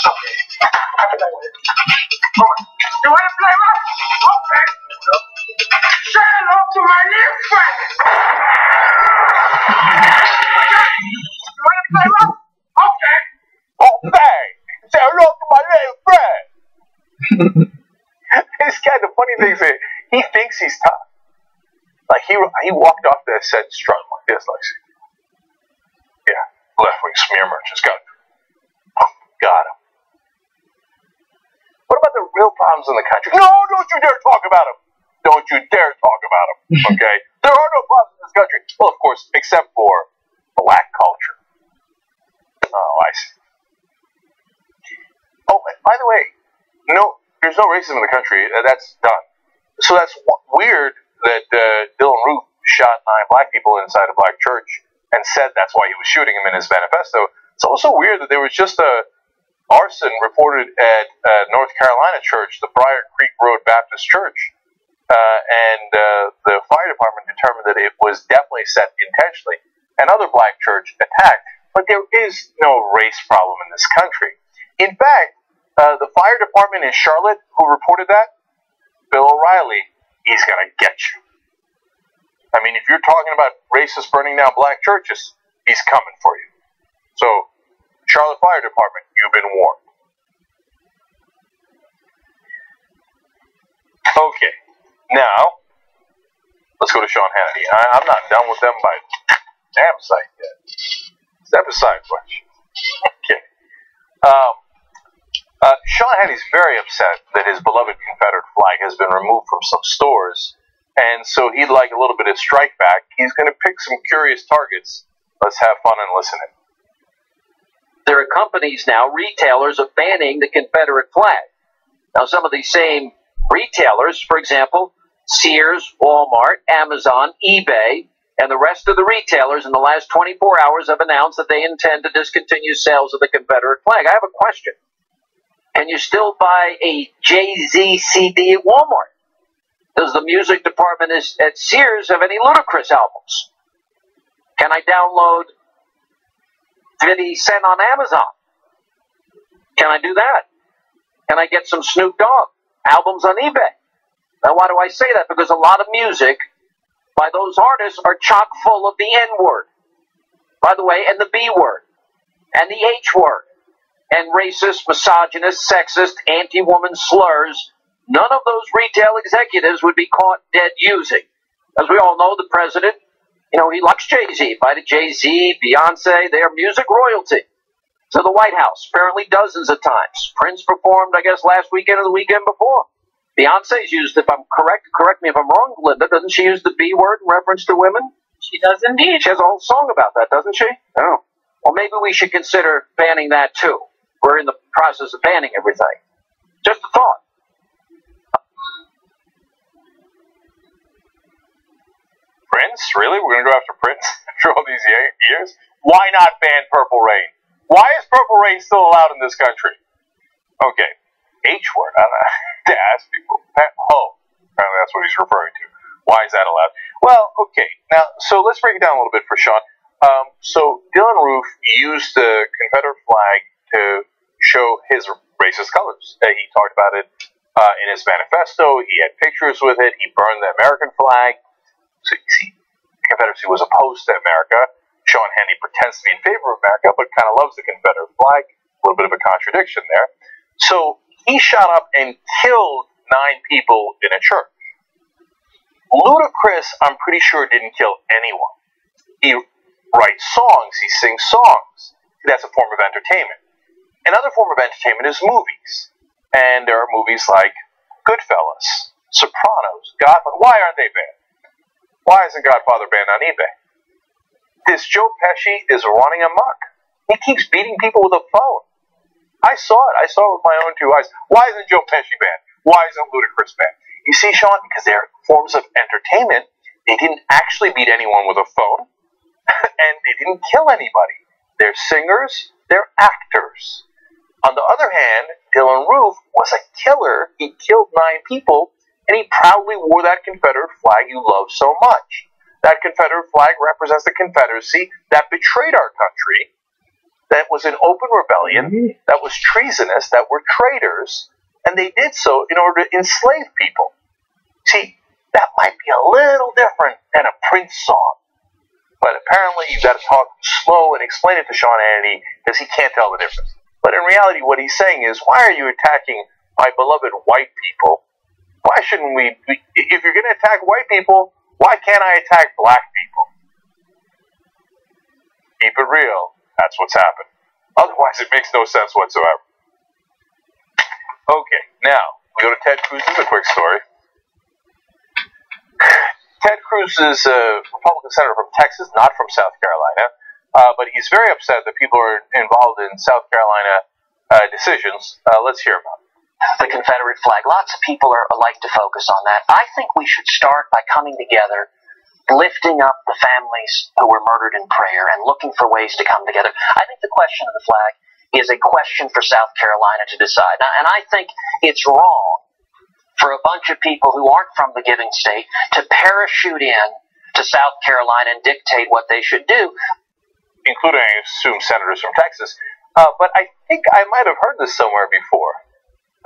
Okay. After that one. Come on. You want to play rough? Okay. Say hello to my new friend. You want to play rough? Okay. Okay. Say hello to my little friend. This guy, the funny thing is, he thinks he's tough. Like, he walked off that set strutting like this, like, yeah, left-wing smear merchants, got him. What about the real problems in the country? No, don't you dare talk about them. Don't you dare talk about them, okay? There are no problems in this country. Well, of course, except for black culture. Oh, I see. Oh, by the way, no, there's no racism in the country. That's done. So that's weird that Dylan Roof shot 9 black people inside a black church and said that's why he was shooting them in his manifesto. It's also weird that there was just a arson reported at North Carolina church, the Briar Creek Road Baptist Church, and the fire department determined that it was definitely set intentionally. Another black church attacked, but there is no race problem in this country. In fact, the fire department in Charlotte, who reported that, Bill O'Reilly, he's going to get you. I mean, if you're talking about racists burning down black churches, he's coming for you. So, Charlotte Fire Department, you've been warned. Okay, now, let's go to Sean Hannity. I'm not done with them by damn sight yet. Step aside, Fletch. Okay. Sean Hannity's very upset that his beloved Confederate flag has been removed from some stores, and so he'd like a little bit of strike back. He's going to pick some curious targets. Let's have fun and listen in. There are companies now, retailers, of banning the Confederate flag. Now, some of these same retailers, for example, Sears, Walmart, Amazon, eBay, and the rest of the retailers in the last 24 hours have announced that they intend to discontinue sales of the Confederate flag. I have a question. Can you still buy a Jay-Z CD at Walmart? Does the music department at Sears have any Ludacris albums? Can I download 50 Cent on Amazon? Can I do that? Can I get some Snoop Dogg albums on eBay? Now, why do I say that? Because a lot of music by those artists are chock full of the N-word, by the way, and the B-word, and the H-word, and racist, misogynist, sexist, anti-woman slurs. None of those retail executives would be caught dead using. As we all know, the president, he likes Jay-Z. Invited Jay-Z, Beyonce, they are music royalty, to the White House, apparently dozens of times. Prince performed, I guess, last weekend or the weekend before. Beyonce's used, if I'm correct me if I'm wrong, Linda, doesn't she use the B word in reference to women? She does indeed. She has a whole song about that, doesn't she? Oh. Well, maybe we should consider banning that, too. We're in the process of banning everything. Just a thought. Prince? Really? We're going to go after Prince after all these years? Why not ban Purple Rain? Why is Purple Rain still allowed in this country? Okay. H-word. I don't know. To ask people. Apparently that's what he's referring to. Why is that allowed? Well, okay. Now, so let's break it down a little bit for Sean. So Dylan Roof used the Confederate flag to show his racist colors. He talked about it in his manifesto. He had pictures with it. He burned the American flag. So you see, the Confederacy was opposed to America. Sean Hannity pretends to be in favor of America, but kind of loves the Confederate flag. A little bit of a contradiction there. So he shot up and killed 9 people in a church. Ludacris, I'm pretty sure, didn't kill anyone. He writes songs. He sings songs. That's a form of entertainment. Another form of entertainment is movies. And there are movies like Goodfellas, Sopranos, Godfather. Why aren't they banned? Why isn't Godfather banned on eBay? This Joe Pesci is running amok. He keeps beating people with a phone. I saw it. I saw it with my own 2 eyes. Why isn't Joe Pesci banned? Why isn't Ludacris banned? You see, Sean, because they're forms of entertainment. They didn't actually beat anyone with a phone, and they didn't kill anybody. They're singers. They're actors. On the other hand, Dylan Roof was a killer. He killed 9 people, and he proudly wore that Confederate flag you love so much. That Confederate flag represents the Confederacy that betrayed our country, that was in open rebellion, that was treasonous, that were traitors, and they did so in order to enslave people. See, that might be a little different than a Prince song. But apparently you've got to talk slow and explain it to Sean Hannity because he can't tell the difference. But in reality, what he's saying is, why are you attacking my beloved white people? Why shouldn't we, if you're going to attack white people, why can't I attack black people? Keep it real. That's what's happened. Otherwise, it makes no sense whatsoever. Okay, now, we go to Ted Cruz. This is a quick story. Ted Cruz is a Republican senator from Texas, not from South Carolina, but he's very upset that people are involved in South Carolina decisions. Let's hear about it. The Confederate flag. Lots of people like to focus on that. I think we should start by coming together, lifting up the families who were murdered in prayer, and looking for ways to come together. I think the question of the flag is a question for South Carolina to decide. Now, and I think it's wrong for a bunch of people who aren't from the giving state to parachute in to South Carolina and dictate what they should do. Including, I assume, senators from Texas. But I think I might have heard this somewhere before.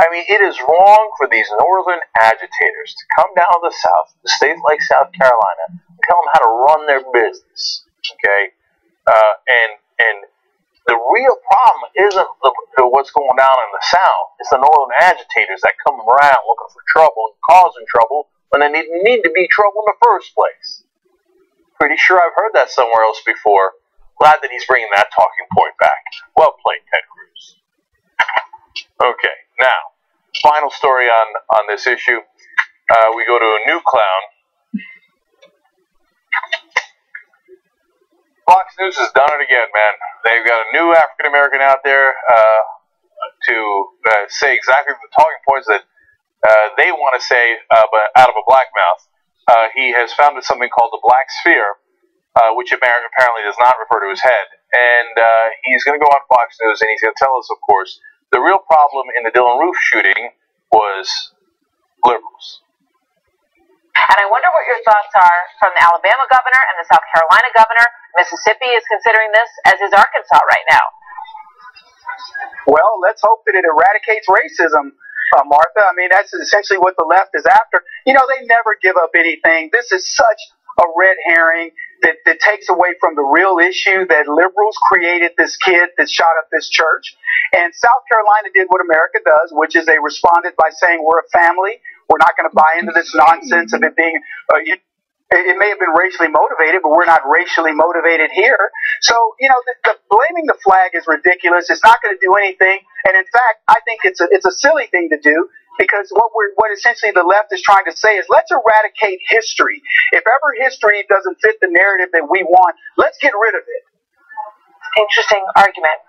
I mean, it is wrong for these northern agitators to come down to the South, to states like South Carolina, and tell them how to run their business. Okay? And the real problem isn't what's going down in the South. It's the northern agitators that come around looking for trouble and causing trouble when they need to be trouble in the first place. Pretty sure I've heard that somewhere else before. Glad that he's bringing that talking point back. Well played, Ted Cruz. Okay, now, final story on this issue. We go to a new clown. Fox News has done it again, man. They've got a new African American out there to say exactly the talking points that they want to say, but out of a black mouth. He has founded something called the Black Sphere, which apparently does not refer to his head. And he's going to go on Fox News, and he's going to tell us, of course, the real problem in the Dylan Roof shooting was liberals. And I wonder what your thoughts are from the Alabama governor and the South Carolina governor. Mississippi is considering this, as is Arkansas right now. Well, let's hope that it eradicates racism, Martha. I mean, that's essentially what the left is after. You know, they never give up anything. This is such a red herring that takes away from the real issue that liberals created this kid that shot up this church. And South Carolina did what America does, which is they responded by saying, we're a family. We're not going to buy into this nonsense of it being, it may have been racially motivated, but we're not racially motivated here. So, you know, blaming the flag is ridiculous. It's not going to do anything. And in fact, I think it's a silly thing to do, because what essentially the left is trying to say is, let's eradicate history. If ever history doesn't fit the narrative that we want, let's get rid of it. Interesting argument.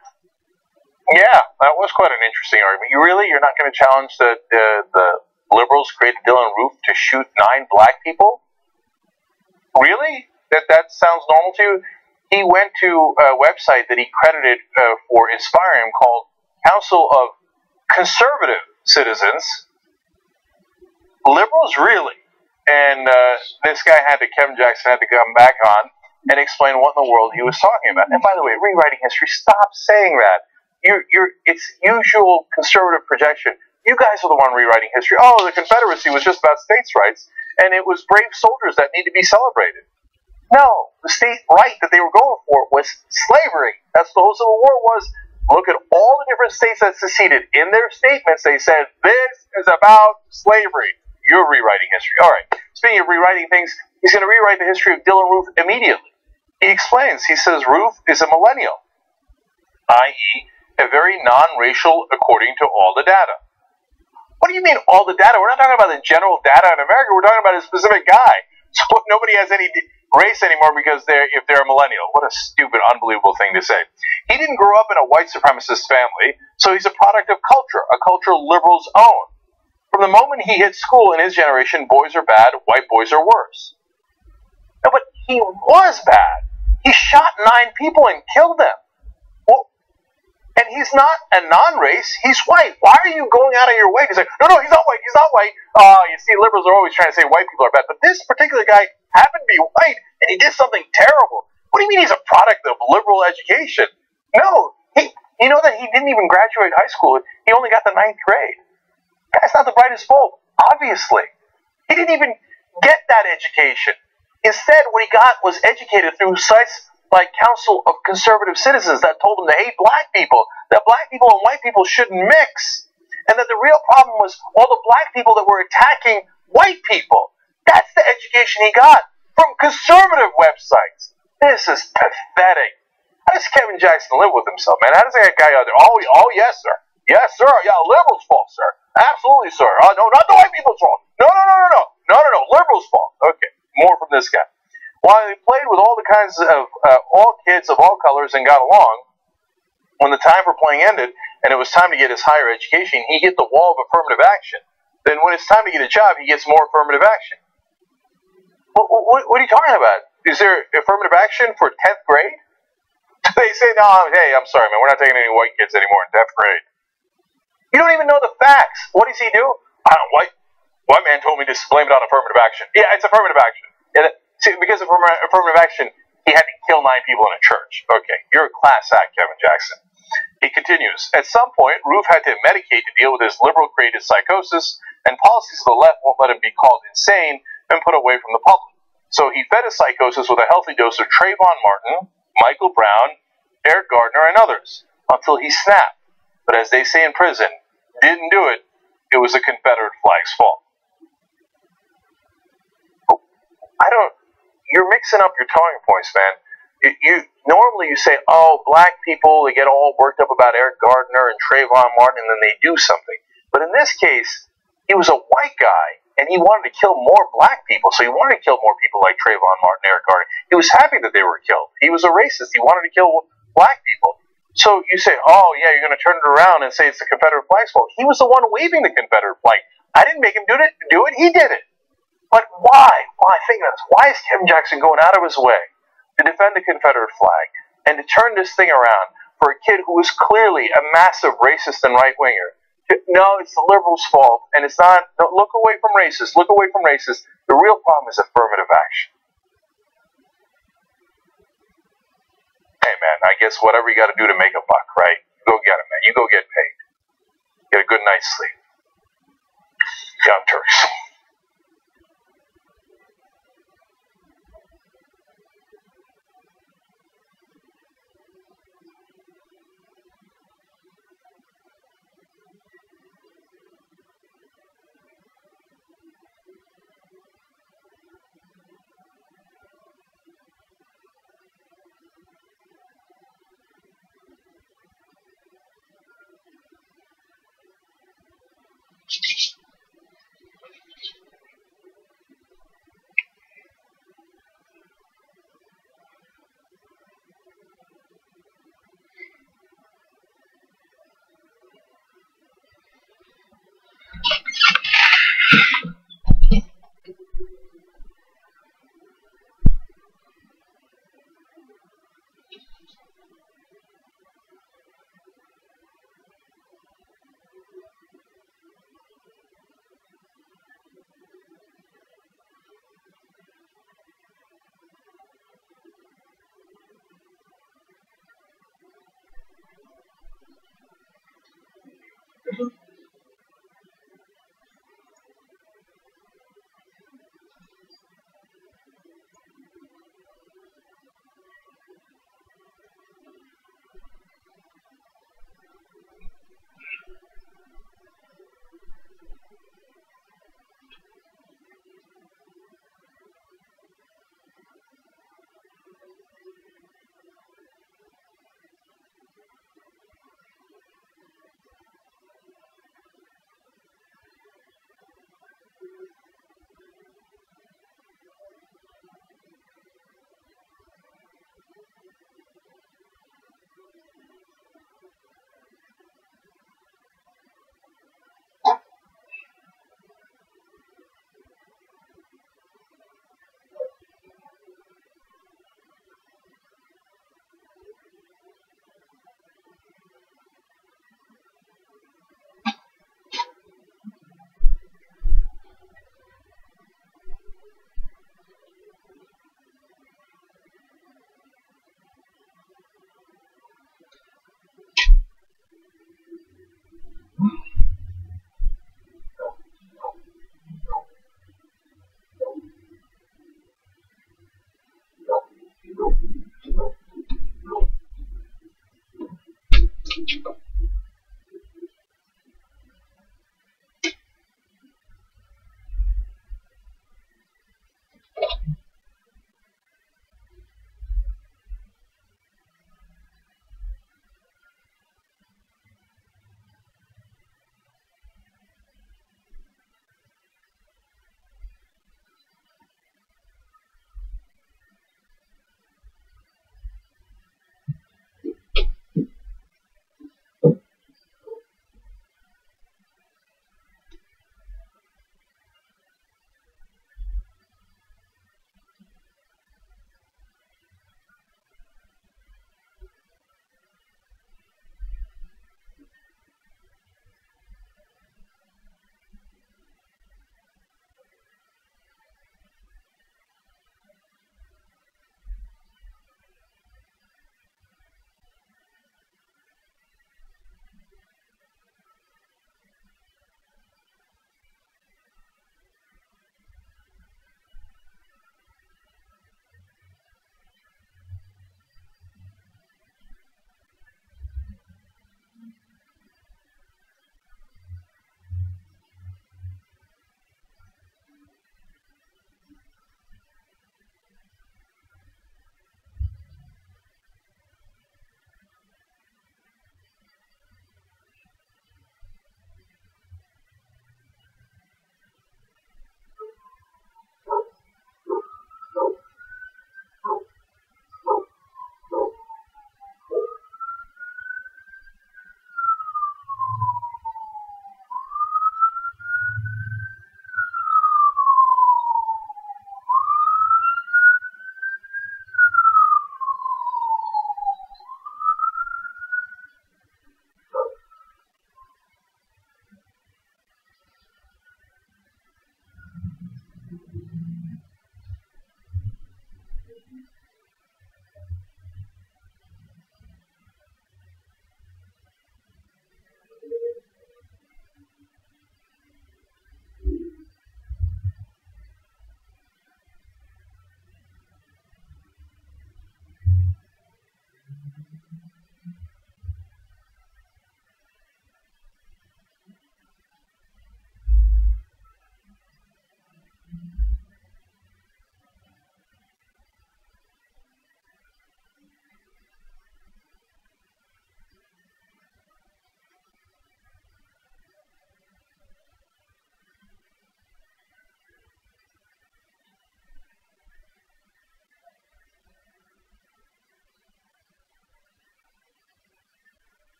Yeah, that was quite an interesting argument. You're not going to challenge that the liberals created Dylan Roof to shoot 9 black people? Really? That sounds normal to you? He went to a website that he credited for inspiring him called Council of Conservative Citizens. Liberals, really? And Kevin Jackson had to come back on and explain what in the world he was talking about. And by the way, rewriting history, stop saying that. It's usual conservative projection. You guys are the one rewriting history. Oh, the Confederacy was just about states' rights, and it was brave soldiers that need to be celebrated. No, the state right that they were going for was slavery. That's the whole Civil War was. Look at all the different states that seceded. In their statements, they said, this is about slavery. You're rewriting history. All right. Speaking of rewriting things, he's going to rewrite the history of Dylan Roof immediately. He explains. He says Roof is a millennial, i.e., a very non-racial according to all the data. What do you mean all the data? We're not talking about the general data in America. We're talking about a specific guy. So nobody has any race anymore if they're a millennial. What a stupid, unbelievable thing to say. He didn't grow up in a white supremacist family, so he's a product of culture, a culture liberals own. From the moment he hit school in his generation, boys are bad, white boys are worse. No, but he was bad. He shot 9 people and killed them. Well, and he's not a non-race, he's white. Why are you going out of your way to say, no, he's not white, he's not white. You see, liberals are always trying to say white people are bad, but this particular guy happened to be white, and he did something terrible. What do you mean he's a product of liberal education? No, you know that he didn't even graduate high school. He only got the 9th grade. Guy's not the brightest bulb, obviously. He didn't even get that education. Instead, what he got was educated through sites like Council of Conservative Citizens that told him to hate black people, that black people and white people shouldn't mix, and that the real problem was all the black people that were attacking white people. That's the education he got from conservative websites. This is pathetic. How does Kevin Jackson live with himself, man? How does that guy out there? Oh, yes, sir. Yes, sir. Yeah, liberals' fault, sir. Absolutely, sir. No, not the white people's fault. No. Liberals' fault. Okay, more from this guy. While he played with all the kinds of, all kids of all colors and got along, when the time for playing ended and it was time to get his higher education, he hit the wall of affirmative action. Then when it's time to get a job, he gets more affirmative action. What are you talking about? Is there affirmative action for 10th grade? They say, no, hey, I'm sorry, man, we're not taking any white kids anymore in 10th grade. You don't even know the facts. What does he do? White man told me to blame it on affirmative action. Yeah, it's affirmative action. See, because of affirmative action, he had to kill 9 people in a church. Okay, you're a class act, Kevin Jackson. He continues, at some point, Roof had to medicate to deal with his liberal-created psychosis, and policies of the left won't let him be called insane and put away from the public. So he fed his psychosis with a healthy dose of Trayvon Martin, Michael Brown, Eric Gardner, and others, until he snapped. But as they say in prison, didn't do it. It was the Confederate flag's fault. You're mixing up your talking points, man. Normally you say, oh, black people, they get all worked up about Eric Gardner and Trayvon Martin, and then they do something. But in this case, he was a white guy, and he wanted to kill more black people, so he wanted to kill more people like Trayvon Martin and Eric Gardner. He was happy that they were killed. He was a racist. He wanted to kill black people. So you say, oh, yeah, you're going to turn it around and say it's the Confederate flag's fault. He was the one waving the Confederate flag. I didn't make him do it. He did it. But why? Why is Kevin Jackson going out of his way to defend the Confederate flag and to turn this thing around for a kid who was clearly a massive racist and right-winger? No, it's the liberals' fault, and it's not. No, look away from racists. Look away from racists. The real problem is affirmative action. Hey, man, I guess whatever you got to do to make a buck, right? Go get it, man. You go get paid. Get a good night's sleep. Young Turks.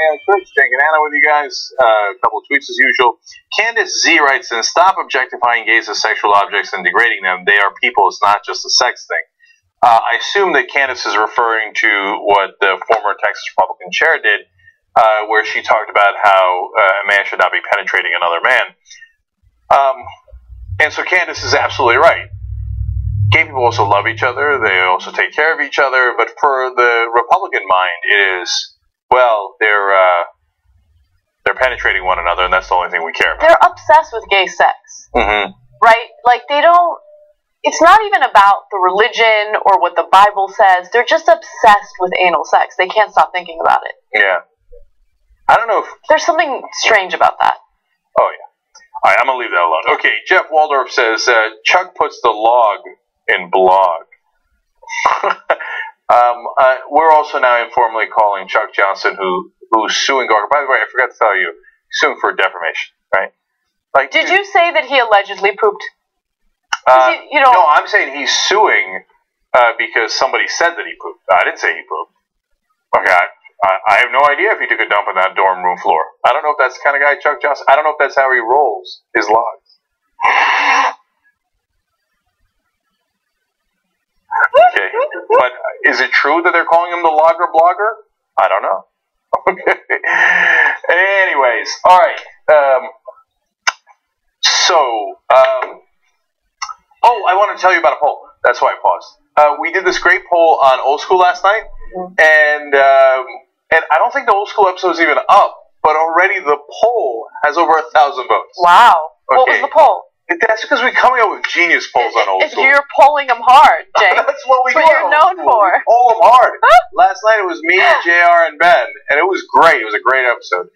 Young Turks, Jen and Anna with you guys. A couple of tweets as usual. Candace Z writes in, stop objectifying gays as sexual objects and degrading them. They are people. It's not just a sex thing. I assume that Candace is referring to what the former Texas Republican chair did, where she talked about how a man should not be penetrating another man. And so Candace is absolutely right. Gay people also love each other. They also take care of each other. But for the Republican mind, it is, well, they're penetrating one another, and that's the only thing we care about. They're obsessed with gay sex. Mm-hmm. Right? Like, they don't... It's not even about the religion or what the Bible says. They're just obsessed with anal sex. They can't stop thinking about it. Yeah. I don't know if... There's something strange about that. Oh, yeah. All right, I'm going to leave that alone. Okay, Jeff Waldorf says, Chuck puts the log in blog. We're also now informally calling Chuck Johnson, who's suing Gawker. By the way, I forgot to tell you, he's suing for defamation, right? Like, did you say that he allegedly pooped? No, I'm saying he's suing because somebody said that he pooped. I didn't say he pooped. Okay, I have no idea if he took a dump on that dorm room floor. I don't know if that's the kind of guy Chuck Johnson. I don't know if that's how he rolls his logs. Okay, but is it true that they're calling him the logger blogger? I don't know. Anyways, all right. Oh, I want to tell you about a poll. That's why I paused. We did this great poll on Old School last night, and I don't think the Old School episode is even up, but already the poll has over 1,000 votes. Wow. Okay. What was the poll? That's because we're coming up with genius polls on Old School. You're polling them hard, Jay. That's what we do. That's what you're known for. We poll them hard. Last night it was me, JR, and Ben, and it was great. It was a great episode.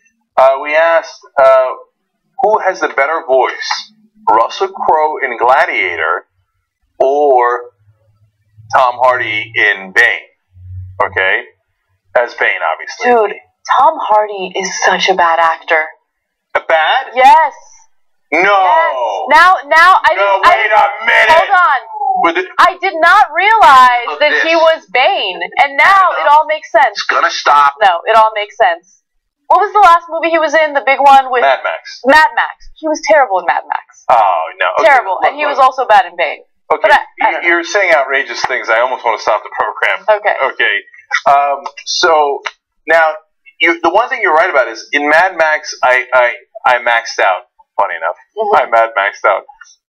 We asked who has the better voice, Russell Crowe in Gladiator or Tom Hardy in Bane. Okay? As Bane, obviously. Dude, Tom Hardy is such a bad actor. A bad? Yes. No. Yes. Now I no, didn't. wait a minute. Hold on. I did not realize that he was Bane, and now it all makes sense. It's gonna stop. No, it all makes sense. What was the last movie he was in? The big one with Mad Max. Mad Max. He was terrible in Mad Max. Oh no. Okay. Terrible, and he was also bad in Bane. Okay, But you're saying outrageous things. I almost want to stop the program. Okay. Okay. So now, the one thing you're right about is in Mad Max, I maxed out. Funny enough, I Mad Maxed out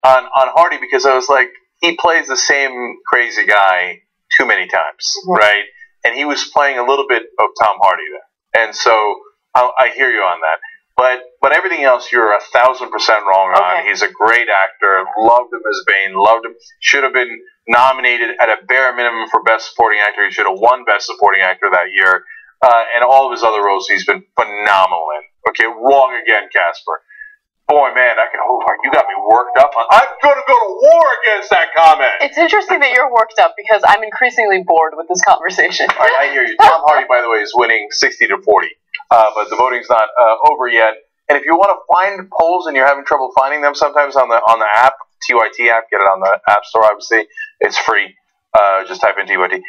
on Hardy because I was like, he plays the same crazy guy too many times, right? And he was playing a little bit of Tom Hardy there, and so I hear you on that. But everything else, you're 1,000% wrong on. He's a great actor. Loved him as Bane. Loved him. Should have been nominated at a bare minimum for Best Supporting Actor. He should have won Best Supporting Actor that year. And all of his other roles, he's been phenomenal in. Okay, wrong again, Casper. Boy, man, you got me worked up. I'm going to go to war against that comment. It's interesting that you're worked up because I'm increasingly bored with this conversation. All right, I hear you. Tom Hardy, by the way, is winning 60-40. But the voting's not over yet. And if you want to find polls and you're having trouble finding them sometimes on the app, TYT app, get it on the App Store, obviously. It's free. Just type in TYT.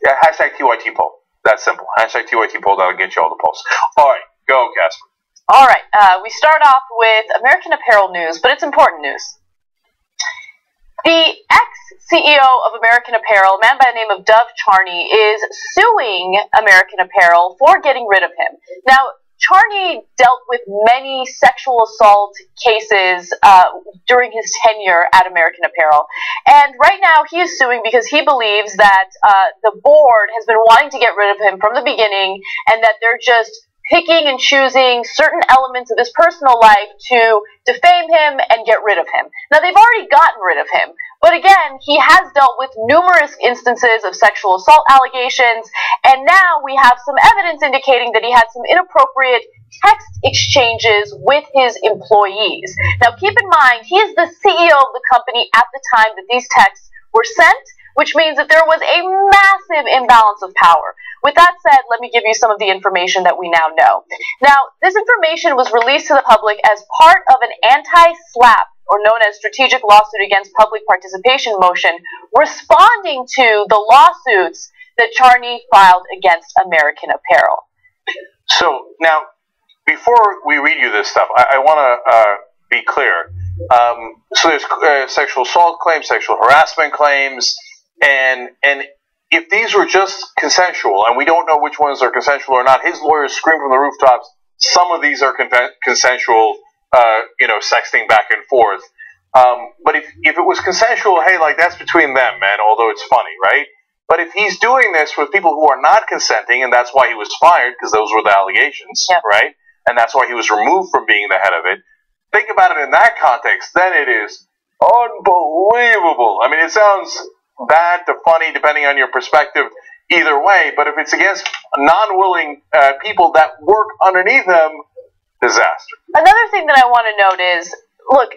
Hashtag TYT poll. That's simple. Hashtag TYT poll. That'll get you all the polls. All right. Go, Casper. All right. We start off with American Apparel news, but it's important news. The ex-CEO of American Apparel, a man by the name of Dov Charney, is suing American Apparel for getting rid of him. Now, Charney dealt with many sexual assault cases during his tenure at American Apparel. And right now he is suing because he believes that the board has been wanting to get rid of him from the beginning and that they're just picking and choosing certain elements of his personal life to defame him and get rid of him. Now, they've already gotten rid of him, but again, he has dealt with numerous instances of sexual assault allegations, and now we have some evidence indicating that he had some inappropriate text exchanges with his employees. Now, keep in mind, he is the CEO of the company at the time that these texts were sent, which means that there was a massive imbalance of power. With that said, let me give you some of the information that we now know. Now, this information was released to the public as part of an anti-SLAPP, or known as Strategic Lawsuit Against Public Participation motion, responding to the lawsuits that Charney filed against American Apparel. So, now, before we read you this stuff, I want to be clear. So there's sexual assault claims, sexual harassment claims, and if these were just consensual, and we don't know which ones are consensual or not, his lawyers scream from the rooftops, some of these are consensual, sexting back and forth. But if it was consensual, hey, like, that's between them, man, although it's funny, right? But if he's doing this with people who are not consenting, and that's why he was fired, because those were the allegations, right? And that's why he was removed from being the head of it. Think about it in that context, then it is unbelievable. I mean, it sounds bad to funny, depending on your perspective, either way. But if it's against non-willing people that work underneath them, disaster. Another thing that I want to note is, look,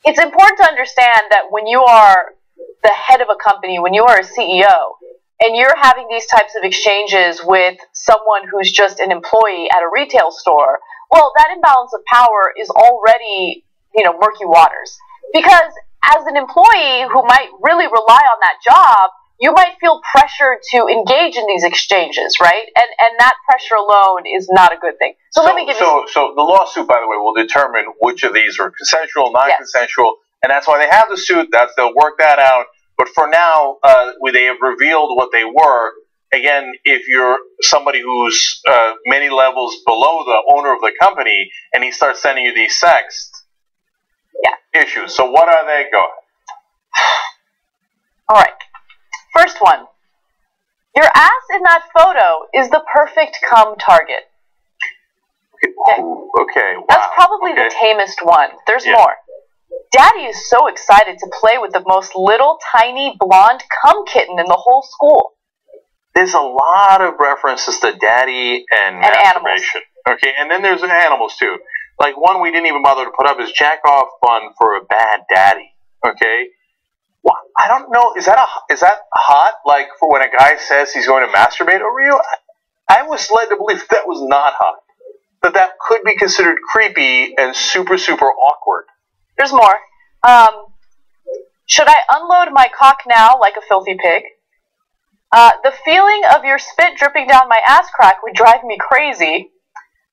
it's important to understand that when you are the head of a company, when you are a CEO, and you're having these types of exchanges with someone who's just an employee at a retail store, well, that imbalance of power is already, murky waters. Because as an employee who might really rely on that job, you might feel pressured to engage in these exchanges, right? And that pressure alone is not a good thing. So let me give you... So the lawsuit, by the way, will determine which of these are consensual, non-consensual, and that's why they have the suit. They'll work that out. But for now, they have revealed what they were, again, if you're somebody who's many levels below the owner of the company and he starts sending you these sext issues. So what are they? Go ahead. All right. First one. Your ass in that photo is the perfect cum target. Okay. Wow. That's probably the tamest one. There's more. Daddy is so excited to play with the most little, tiny, blonde cum kitten in the whole school. There's a lot of references to daddy and masturbation. Animals. Okay, and then there's animals too. Like one we didn't even bother to put up is jack off fun for a bad daddy. Okay, well, I don't know. Is that hot? Like for when a guy says he's going to masturbate over you? I was led to believe that was not hot. That could be considered creepy and super, super awkward. There's more. Should I unload my cock now like a filthy pig? The feeling of your spit dripping down my ass crack would drive me crazy.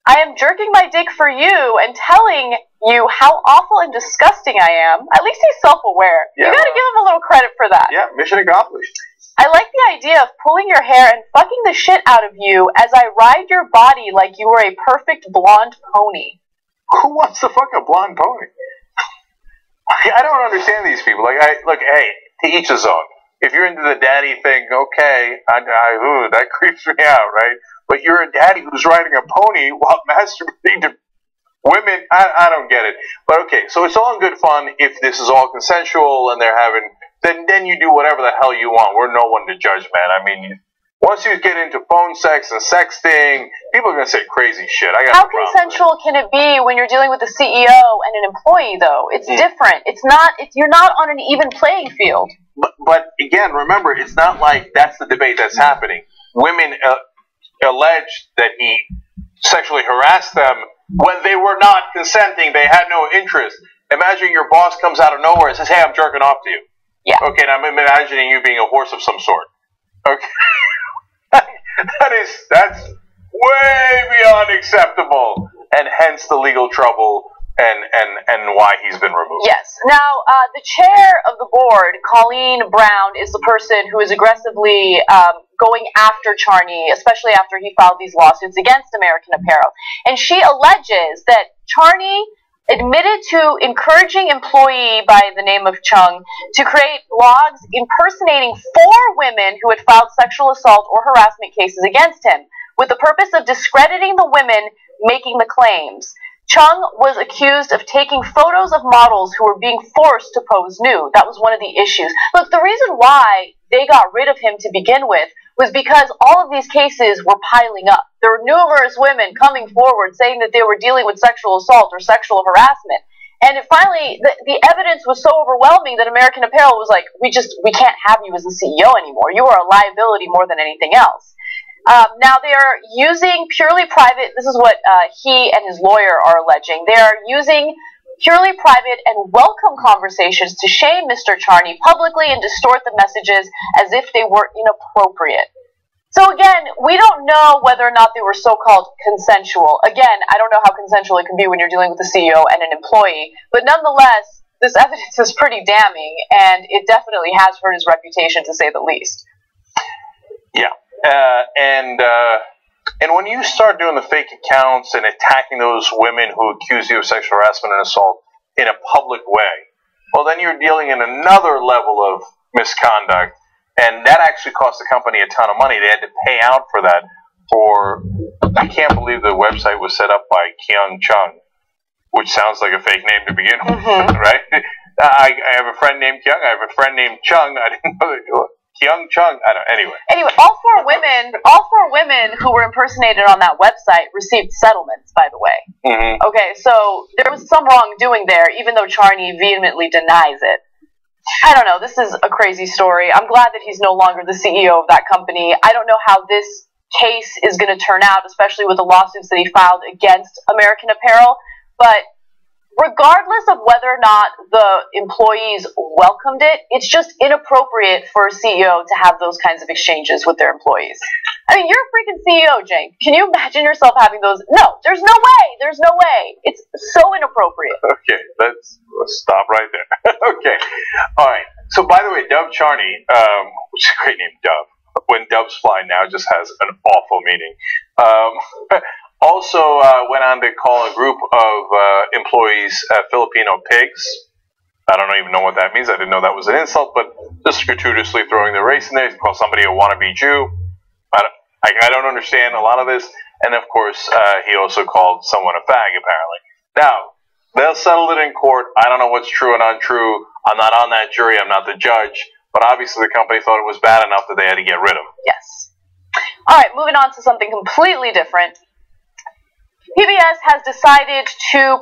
I am jerking my dick for you and telling you how awful and disgusting I am. At least he's self-aware. Yeah. You gotta give him a little credit for that. Yeah, mission accomplished. I like the idea of pulling your hair and fucking the shit out of you as I ride your body like you were a perfect blonde pony. Who wants to fuck a blonde pony? I don't understand these people. Look, hey, to each his own. If you're into the daddy thing, okay, that creeps me out, right? But you're a daddy who's riding a pony while masturbating to women. I don't get it. But okay, so it's all in good fun if this is all consensual and they're having. Then you do whatever the hell you want. We're no one to judge, man. I mean, once you get into phone sex and sexting, people are gonna say crazy shit. How consensual can it be when you're dealing with a CEO and an employee, though? It's different. It's not. You're not on an even playing field. But again, remember, it's not like that's the debate that's happening. Women allege that he sexually harassed them when they were not consenting. They had no interest. Imagine your boss comes out of nowhere and says, "Hey, I'm jerking off to you." Yeah. Okay, and I'm imagining you being a horse of some sort. Okay. That's way beyond acceptable, and hence the legal trouble and why he's been removed. Yes. Now, the chair of the board, Colleen Brown, is the person who is aggressively going after Charney, especially after he filed these lawsuits against American Apparel. And she alleges that Charney admitted to encouraging employee by the name of Chung to create blogs impersonating 4 women who had filed sexual assault or harassment cases against him, with the purpose of discrediting the women making the claims. Chung was accused of taking photos of models who were being forced to pose nude. That was one of the issues. Look, the reason why they got rid of him to begin with was because all of these cases were piling up. There were numerous women coming forward saying that they were dealing with sexual assault or sexual harassment. And finally, the evidence was so overwhelming that American Apparel was like, we can't have you as the CEO anymore. You are a liability more than anything else. Now they are using purely private, this is what he and his lawyer are alleging, they are using purely private and welcome conversations to shame Mr. Charney publicly and distort the messages as if they were inappropriate. So again, we don't know whether or not they were so-called consensual. Again, I don't know how consensual it can be when you're dealing with a CEO and an employee, but nonetheless, this evidence is pretty damning, and it definitely has hurt his reputation, to say the least. Yeah. And when you start doing the fake accounts and attacking those women who accuse you of sexual harassment and assault in a public way, well, then you're dealing in another level of misconduct, and that actually cost the company a ton of money. They had to pay out for that. I can't believe the website was set up by Kyung Chung, which sounds like a fake name to begin with, right? I have a friend named Kyung. I have a friend named Chung. I didn't know that. Kyung Chung. I don't. Anyway, all four women who were impersonated on that website received settlements. By the way, okay, so there was some wrongdoing there, even though Charney vehemently denies it. I don't know. This is a crazy story. I'm glad that he's no longer the CEO of that company. I don't know how this case is going to turn out, especially with the lawsuits that he filed against American Apparel. But regardless of whether or not the employees welcomed it, it's just inappropriate for a CEO to have those kinds of exchanges with their employees. I mean, you're a freaking CEO, Jane. Can you imagine yourself having those? No, there's no way. There's no way. It's so inappropriate. Okay, let's stop right there. Okay. All right. So, by the way, Dove Charney, which is a great name, Dove. when doves fly now just has an awful meaning. Also went on to call a group of employees Filipino pigs. I don't even know what that means. I didn't know that was an insult, but just gratuitously throwing the race in there. He called somebody a wannabe Jew. I don't understand a lot of this. And of course, he also called someone a fag, apparently. Now, they'll settle it in court. I don't know what's true and untrue. I'm not on that jury. I'm not the judge. But obviously, the company thought it was bad enough that they had to get rid of him. Yes. All right, moving on to something completely different. PBS has decided to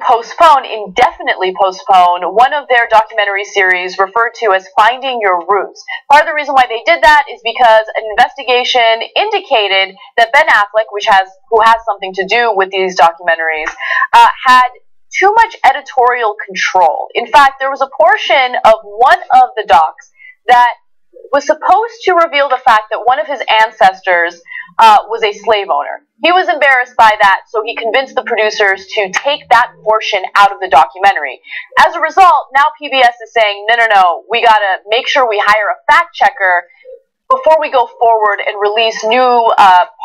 indefinitely postpone, one of their documentary series referred to as Finding Your Roots. Part of the reason why they did that is because an investigation indicated that Ben Affleck, who has something to do with these documentaries, had too much editorial control. In fact, there was a portion of one of the docs that was supposed to reveal the fact that one of his ancestors was a slave owner. He was embarrassed by that, so he convinced the producers to take that portion out of the documentary. As a result, now PBS is saying, no, we gotta make sure we hire a fact checker before we go forward and release new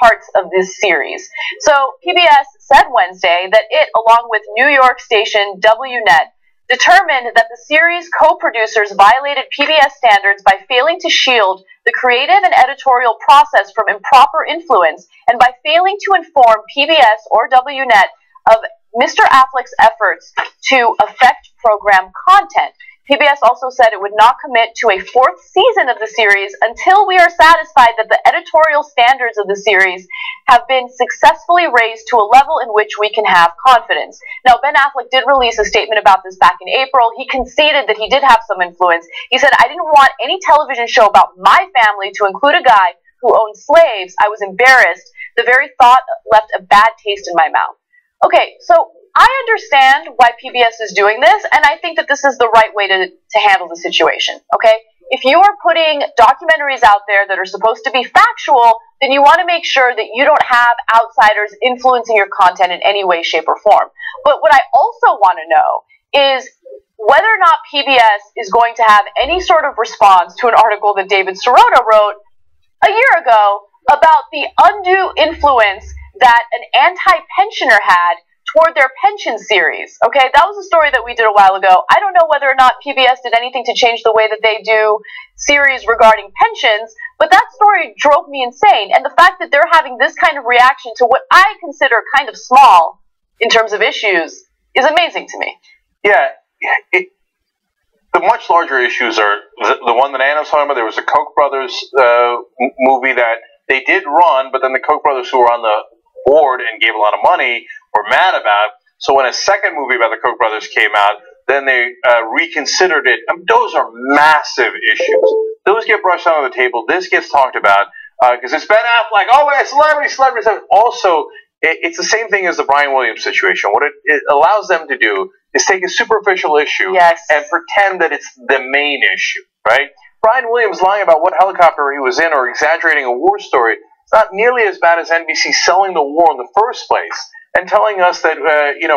parts of this series. So PBS said Wednesday that it, along with New York station WNET, determined that the series co-producers violated PBS standards by failing to shield the creative and editorial process from improper influence and by failing to inform PBS or WNET of Mr. Affleck's efforts to affect program content. PBS also said it would not commit to a fourth season of the series until we are satisfied that the editorial standards of the series have been successfully raised to a level in which we can have confidence. Now, Ben Affleck did release a statement about this back in April. He conceded that he did have some influence. He said, I didn't want any television show about my family to include a guy who owned slaves. I was embarrassed. The very thought left a bad taste in my mouth. Okay, so I understand why PBS is doing this, and I think that this is the right way to handle the situation, okay? If you are putting documentaries out there that are supposed to be factual, then you want to make sure that you don't have outsiders influencing your content in any way, shape, or form. But what I also want to know is whether or not PBS is going to have any sort of response to an article that David Sirota wrote a year ago about the undue influence that an anti-pensioner had toward their pension series. Okay, that was a story that we did a while ago. I don't know whether or not PBS did anything to change the way that they do series regarding pensions, but that story drove me insane. And the fact that they're having this kind of reaction to what I consider kind of small in terms of issues is amazing to me. Yeah, the much larger issues are the one that Anna's talking about. There was a Koch brothers movie that they did run, but then the Koch brothers who were on the board and gave a lot of money were mad about. So when a second movie about the Koch brothers came out, then they reconsidered it. Those are massive issues. Those get brushed under the table. This gets talked about because it's Ben Affleck. Oh, celebrity. Also, it's the same thing as the Brian Williams situation. What it allows them to do is take a superficial issue and pretend that it's the main issue, right? Brian Williams lying about what helicopter he was in or exaggerating a war story. It's not nearly as bad as NBC selling the war in the first place and telling us that,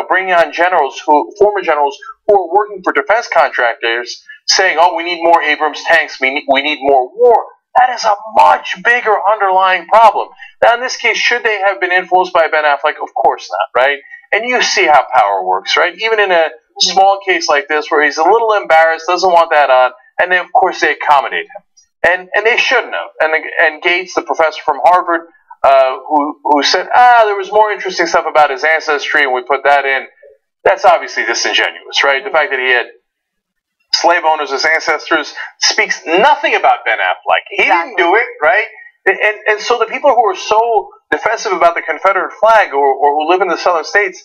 bringing on former generals who are working for defense contractors saying, oh, we need more Abrams tanks, we need more war. That is a much bigger underlying problem. Now, in this case, should they have been influenced by Ben Affleck? Of course not, right? And you see how power works, right? Even in a small case like this where he's a little embarrassed, doesn't want that on, and then, of course, they accommodate him. And they shouldn't have. And Gates, the professor from Harvard, who said, there was more interesting stuff about his ancestry, and we put that in, that's obviously disingenuous, right? The fact that he had slave owners as ancestors speaks nothing about Ben Affleck. He didn't do it, right? And so the people who are so defensive about the Confederate flag or who live in the southern states,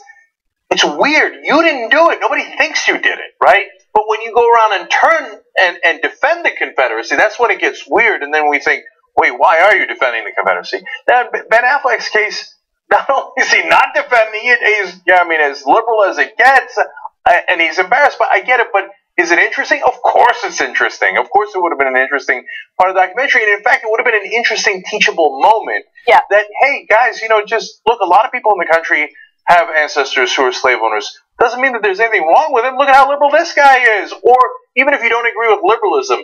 it's weird. You didn't do it. Nobody thinks you did it, right? But when you go around and turn and defend the Confederacy, that's when it gets weird. And then we think, wait, why are you defending the Confederacy? Now, Ben Affleck's case, not only is he not defending it, he's, as liberal as it gets, and he's embarrassed, but I get it, but is it interesting? Of course it's interesting. Of course it would have been an interesting part of the documentary. And in fact, it would have been an interesting teachable moment that, hey, guys, just look, a lot of people in the country have ancestors who are slave owners. Doesn't mean that there's anything wrong with him. Look at how liberal this guy is. Or even if you don't agree with liberalism,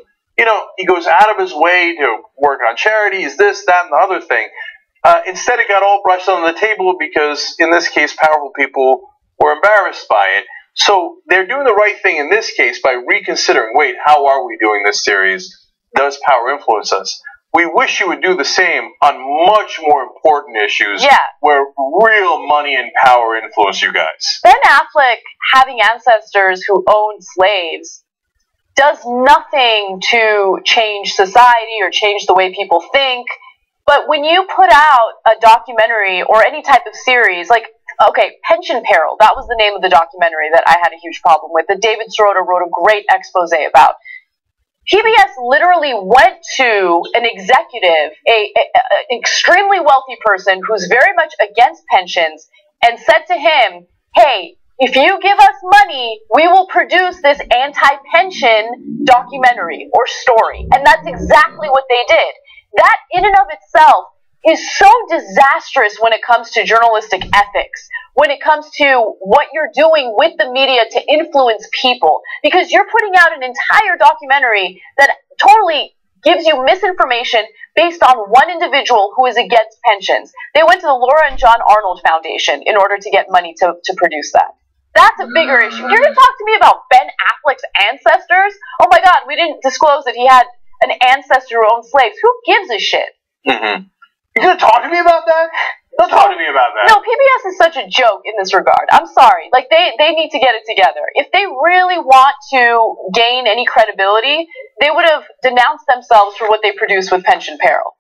he goes out of his way to work on charities, this, that, and the other thing. Instead, it got all brushed on the table because, in this case, powerful people were embarrassed by it. So they're doing the right thing in this case by reconsidering, wait, how are we doing this series? Does power influence us? We wish you would do the same on much more important issues where real money and power influence you guys. Ben Affleck, having ancestors who owned slaves, does nothing to change society or change the way people think. But when you put out a documentary or any type of series, like, okay, Pension Peril, that was the name of the documentary that I had a huge problem with, that David Sirota wrote a great expose about. PBS literally went to an executive, an extremely wealthy person who's very much against pensions, and said to him, hey, if you give us money, we will produce this anti-pension documentary or story. And that's exactly what they did. That in and of itself is so disastrous when it comes to journalistic ethics, when it comes to what you're doing with the media to influence people, because you're putting out an entire documentary that totally gives you misinformation based on one individual who is against pensions. They went to the Laura and John Arnold Foundation in order to get money to produce that. That's a bigger issue. You're going to talk to me about Ben Affleck's ancestors? Oh my God, we didn't disclose that he had an ancestor who owned slaves. Who gives a shit? Mm-hmm. You're going to talk to me about that? Don't talk to me about that. No, PBS is such a joke in this regard. I'm sorry. Like, they need to get it together. If they really want to gain any credibility, they would have denounced themselves for what they produced with Pension Peril.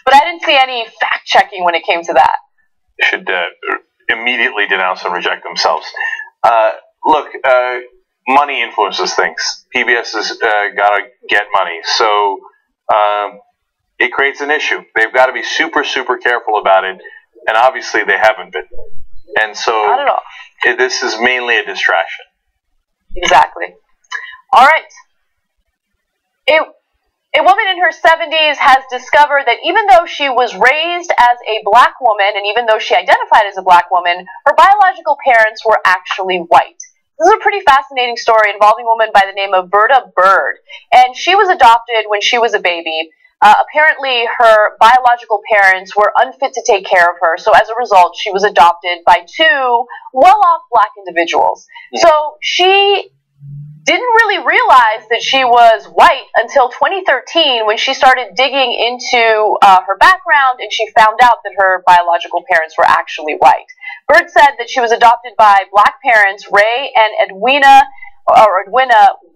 But I didn't see any fact-checking when it came to that. They should immediately denounce and reject themselves. Look, money influences things. PBS has got to get money. So it creates an issue. They've got to be super, super careful about it. And obviously they haven't been. And so not at all. This is mainly a distraction. Exactly. All right. A woman in her 70s has discovered that even though she was raised as a black woman, and even though she identified as a black woman, her biological parents were actually white. This is a pretty fascinating story involving a woman by the name of Berta Bird. And she was adopted when she was a baby. Apparently, her biological parents were unfit to take care of her, so as a result, she was adopted by two well-off black individuals. Yeah. So she didn't really realize that she was white until 2013 when she started digging into her background and she found out that her biological parents were actually white. Bird said that she was adopted by black parents Ray and Edwina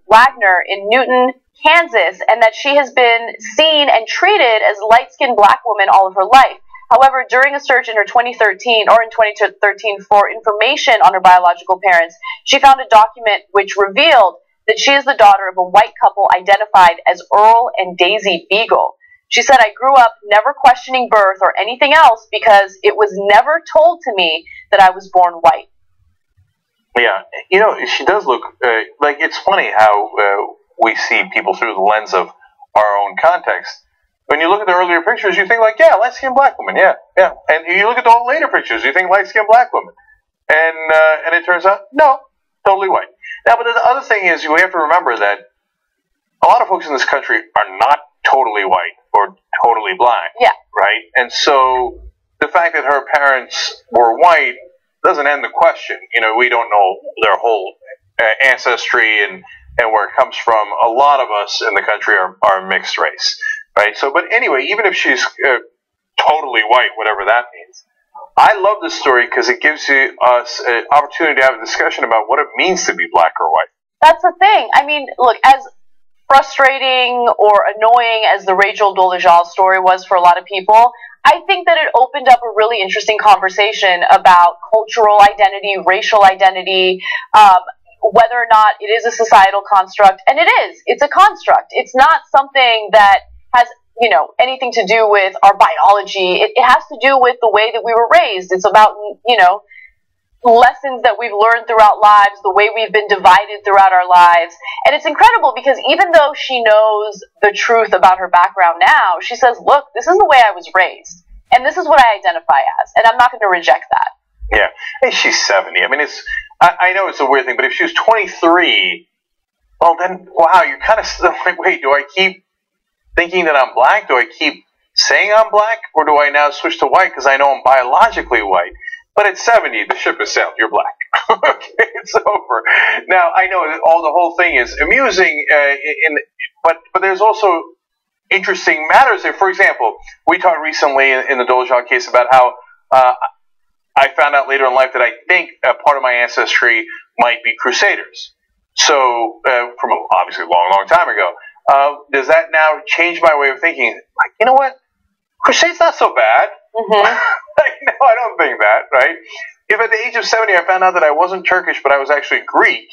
Wagner in Newton, Kansas, and that she has been seen and treated as a light-skinned black woman all of her life. However, during a search in 2013 for information on her biological parents, she found a document which revealed that she is the daughter of a white couple identified as Earl and Daisy Beagle. She said, I grew up never questioning birth or anything else because it was never told to me that I was born white. Yeah, she does look like, it's funny how we see people through the lens of our own context. When you look at the earlier pictures, you think like, yeah, light-skinned black woman, yeah. And you look at the later pictures, you think light-skinned black woman. And it turns out, no, totally white. Now, but the other thing is, we have to remember that a lot of folks in this country are not totally white or totally black. Yeah. Right? And so the fact that her parents were white doesn't end the question. We don't know their whole ancestry and where it comes from. A lot of us in the country are mixed race. Right? So, but anyway, even if she's totally white, whatever that means, I love this story because it gives us an opportunity to have a discussion about what it means to be black or white. That's the thing. I mean, look, as frustrating or annoying as the Rachel Dolezal story was for a lot of people, I think that it opened up a really interesting conversation about cultural identity, racial identity, whether or not it is a societal construct. And it is. It's a construct. It's not something that has anything to do with our biology. It has to do with the way that we were raised. It's about, lessons that we've learned throughout lives, the way we've been divided throughout our lives. And it's incredible because even though she knows the truth about her background now, she says, look, this is the way I was raised. And this is what I identify as. And I'm not going to reject that. Yeah. And she's 70. I mean, I know it's a weird thing, but if she was 23, well, then, wow, you're kind of like, wait, do I keep thinking that I'm black? Do I keep saying I'm black, or do I now switch to white because I know I'm biologically white? But at 70, the ship has sailed. You're black. Okay, it's over. Now, I know that the whole thing is amusing, but there's also interesting matters there. For example, we talked recently in the Dolezal case about how I found out later in life that I think part of my ancestry might be Crusaders. So, from obviously a long, long time ago. Does that now change my way of thinking? Like, you know what? Crusades not so bad. Mm-hmm. Like, no, I don't think that, right? If at the age of 70 I found out that I wasn't Turkish, but I was actually Greek,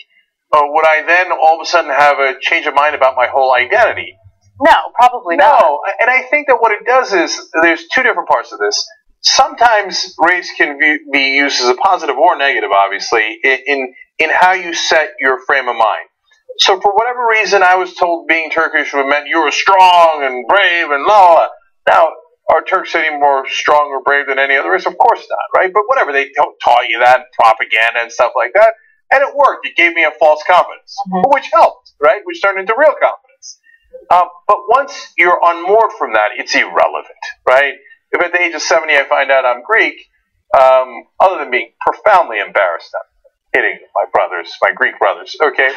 would I then all of a sudden have a change of mind about my whole identity? No, probably not. No, and I think that what it does is, there's two different parts of this. Sometimes race can be used as a positive or negative, obviously, in how you set your frame of mind. So for whatever reason, I was told being Turkish meant you were strong and brave and blah. Now, are Turks any more strong or brave than any other race? Of course not, right? But whatever, they taught you that, propaganda and stuff like that, and it worked. It gave me a false confidence, which helped, right? Which turned into real confidence. But once you're unmoored from that, it's irrelevant, right? If at the age of 70 I find out I'm Greek, other than being profoundly embarrassed, I'm kidding, my Greek brothers, okay?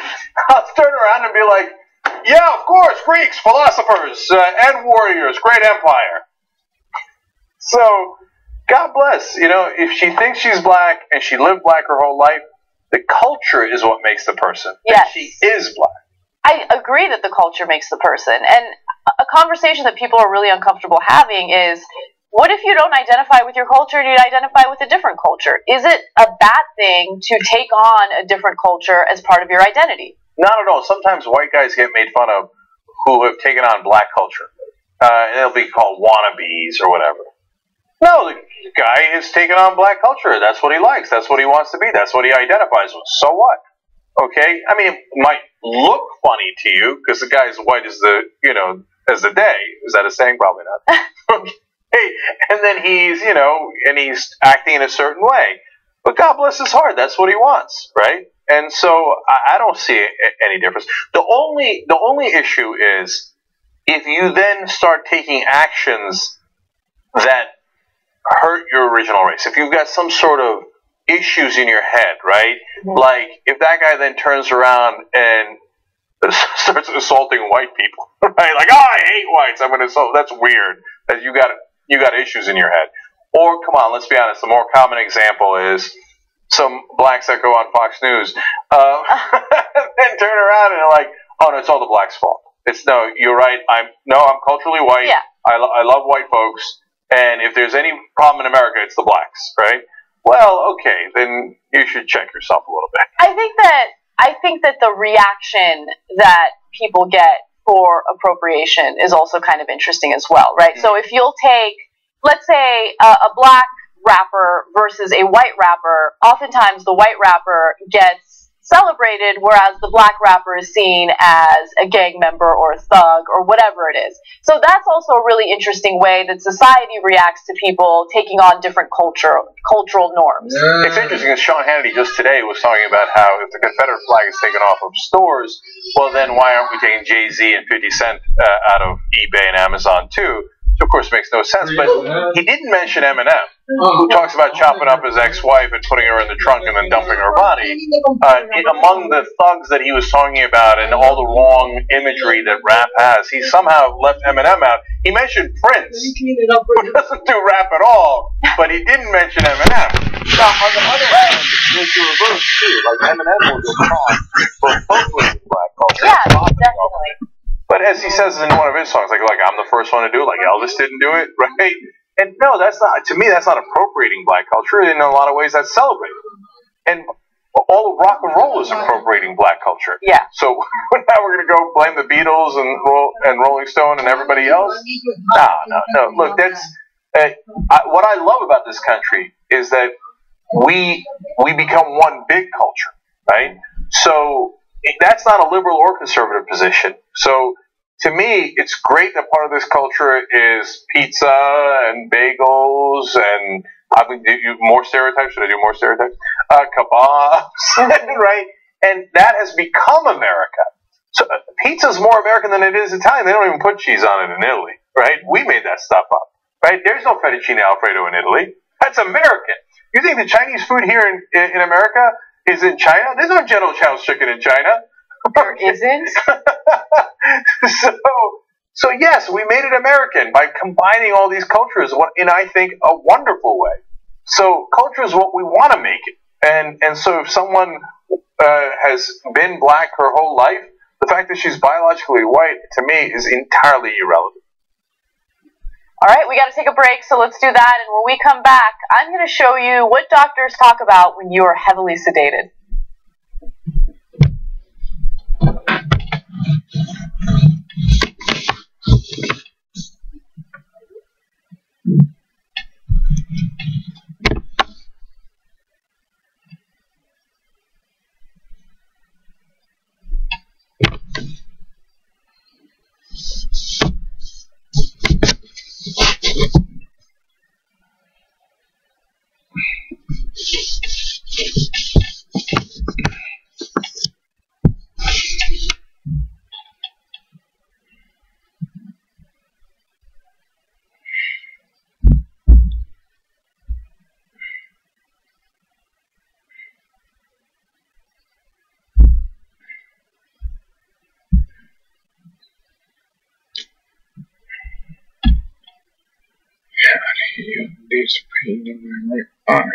I'll turn around and be like, yeah, of course, Greeks, philosophers, and warriors, great empire. So, God bless. You know, if she thinks she's black and she lived black her whole life, the culture is what makes the person. Yes. And she is black. I agree that the culture makes the person. And a conversation that people are really uncomfortable having is, what if you don't identify with your culture and you identify with a different culture? Is it a bad thing to take on a different culture as part of your identity? Not at all. Sometimes white guys get made fun of who have taken on black culture. And they'll be called wannabes or whatever. No, the guy has taken on black culture. That's what he likes. That's what he wants to be. That's what he identifies with. So what? Okay? I mean, it might look funny to you because the guy's white as the day. Is that a saying? Probably not. Okay. And then he's acting in a certain way. But God bless his heart. That's what he wants, right? And so I don't see any difference. The only issue is if you then start taking actions that hurt your original race. If you've got some sort of issues in your head, right? Mm-hmm. Like if that guy then turns around and starts assaulting white people, right? Like, I hate whites. I'm going to assault. That's weird. That you got issues in your head. Or come on, let's be honest. The more common example is some blacks that go on Fox News and turn around and are like, "Oh no, it's all the blacks' fault." It's no, you're right. I'm culturally white. Yeah. I love white folks. And if there's any problem in America, it's the blacks, right? Well, okay, then you should check yourself a little bit. I think that the reaction that people get for appropriation is also kind of interesting as well, right? Mm-hmm. So if you'll take, let's say, a black rapper versus a white rapper, oftentimes the white rapper gets celebrated, whereas the black rapper is seen as a gang member or a thug or whatever it is. So that's also a really interesting way that society reacts to people taking on different cultural norms. It's interesting because Sean Hannity just today was talking about how if the Confederate flag is taken off of stores, well then why aren't we taking Jay-Z and 50 Cent out of eBay and Amazon too? Which of course makes no sense, but he didn't mention Eminem, who talks about chopping up his ex-wife and putting her in the trunk and then dumping her body. Among the thugs that he was talking about and all the wrong imagery that rap has, he somehow left Eminem out. He mentioned Prince, who doesn't do rap at all, but he didn't mention Eminem. Now, on the other hand, there's the reverse too. Like Eminem will go caught for appropriating black culture. Yeah, definitely. But as he says in one of his songs, like I'm the first one to do it, like Elvis didn't do it, right? And no, to me, that's not appropriating black culture. In a lot of ways, that's celebrating. And all of rock and roll is appropriating black culture. Yeah. So now we're going to go blame the Beatles and Rolling Stone and everybody else? No. Look, that's what I love about this country is that we become one big culture, right? So that's not a liberal or conservative position. So to me, it's great that part of this culture is pizza and bagels and I think more stereotypes. Should I do more stereotypes? Kebabs, right? And that has become America. So pizza's more American than it is Italian. They don't even put cheese on it in Italy, right? We made that stuff up, right? There's no fettuccine Alfredo in Italy. That's American. You think the Chinese food here in America is in China? There's no General Chow's chicken in China. There isn't? So yes, we made it American by combining all these cultures in, I think, a wonderful way. So culture is what we want to make it. And so if someone has been black her whole life, the fact that she's biologically white, to me, is entirely irrelevant. All right, we got to take a break, so let's do that. And when we come back, I'm going to show you what doctors talk about when you are heavily sedated. This pain in my arm.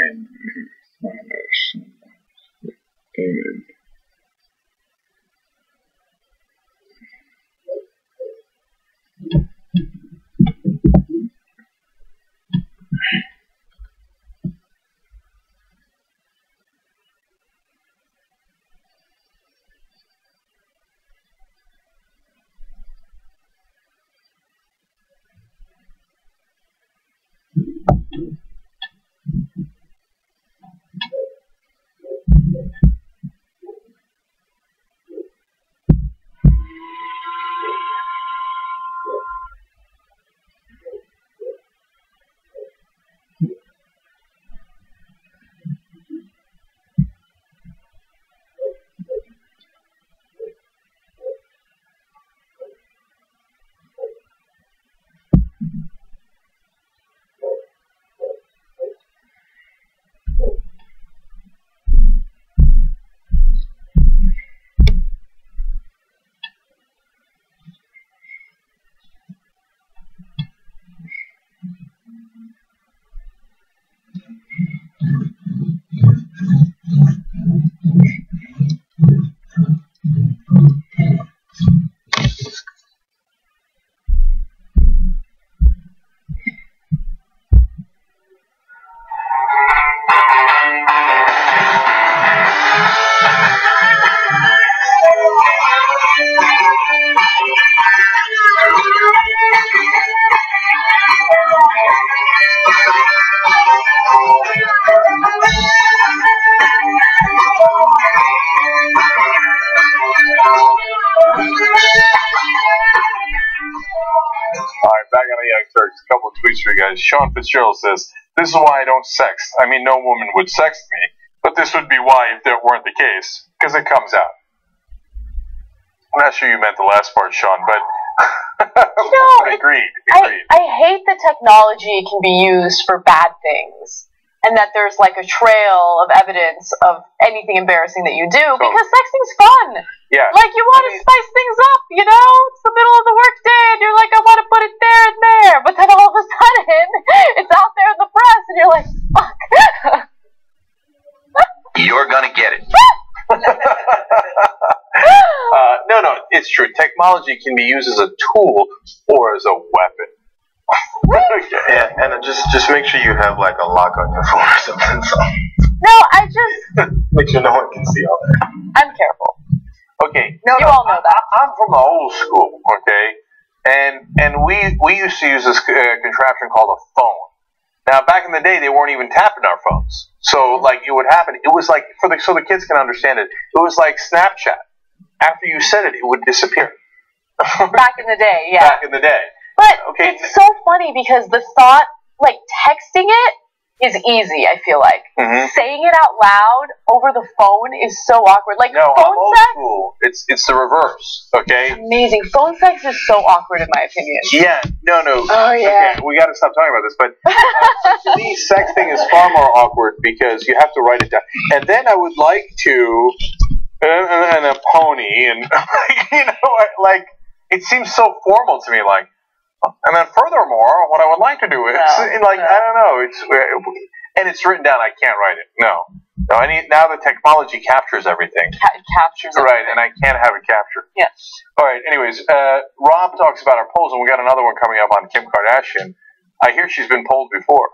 Back on the Young Turks, a couple of tweets for you guys. Sean Fitzgerald says, "This is why I don't sext. I mean, no woman would sext me, but this would be why if that weren't the case, because it comes out." I'm not sure you meant the last part, Sean, but agreed. I hate that technology can be used for bad things, and that there's like a trail of evidence of anything embarrassing that you do, because sexting's fun. Yeah. Like, you want to spice things up, you know? It's the middle of the workday, and you're like, I want to put it there and there. But then all of a sudden, it's out there in the press, and you're like, fuck. You're going to get it. No, it's true. Technology can be used as a tool or as a weapon. Yeah, and just make sure you have like a lock on your phone or something. So. No, I just... Make sure no one can see all that. I'm careful. Okay. You all know that. I'm from the old school, okay? And we used to use this contraption called a phone. Now, back in the day, they weren't even tapping our phones. So, like, it would happen. It was like, so the kids can understand it, it was like Snapchat. After you said it, it would disappear. Back in the day, yeah. Back in the day. But it's so funny because the thought, like, texting it is easy, I feel like. Mm-hmm. Saying it out loud over the phone is so awkward. Like, No, phone I'm old sex? school. It's the reverse, okay? Amazing. Phone sex is so awkward, in my opinion. Yeah, no. Oh, yeah. Okay, we got to stop talking about this, but the sex thing is far more awkward because you have to write it down. And then I would like to, and a pony, and, you know, like, it seems so formal to me, like, and then furthermore, what I would like to do is, I don't know, and it's written down, I can't write it, no, I need, now the technology captures everything. It captures everything. Right, and I can't have it captured. Yeah. Alright, anyways, Rob talks about our polls, and we got another one coming up on Kim Kardashian. I hear she's been polled before.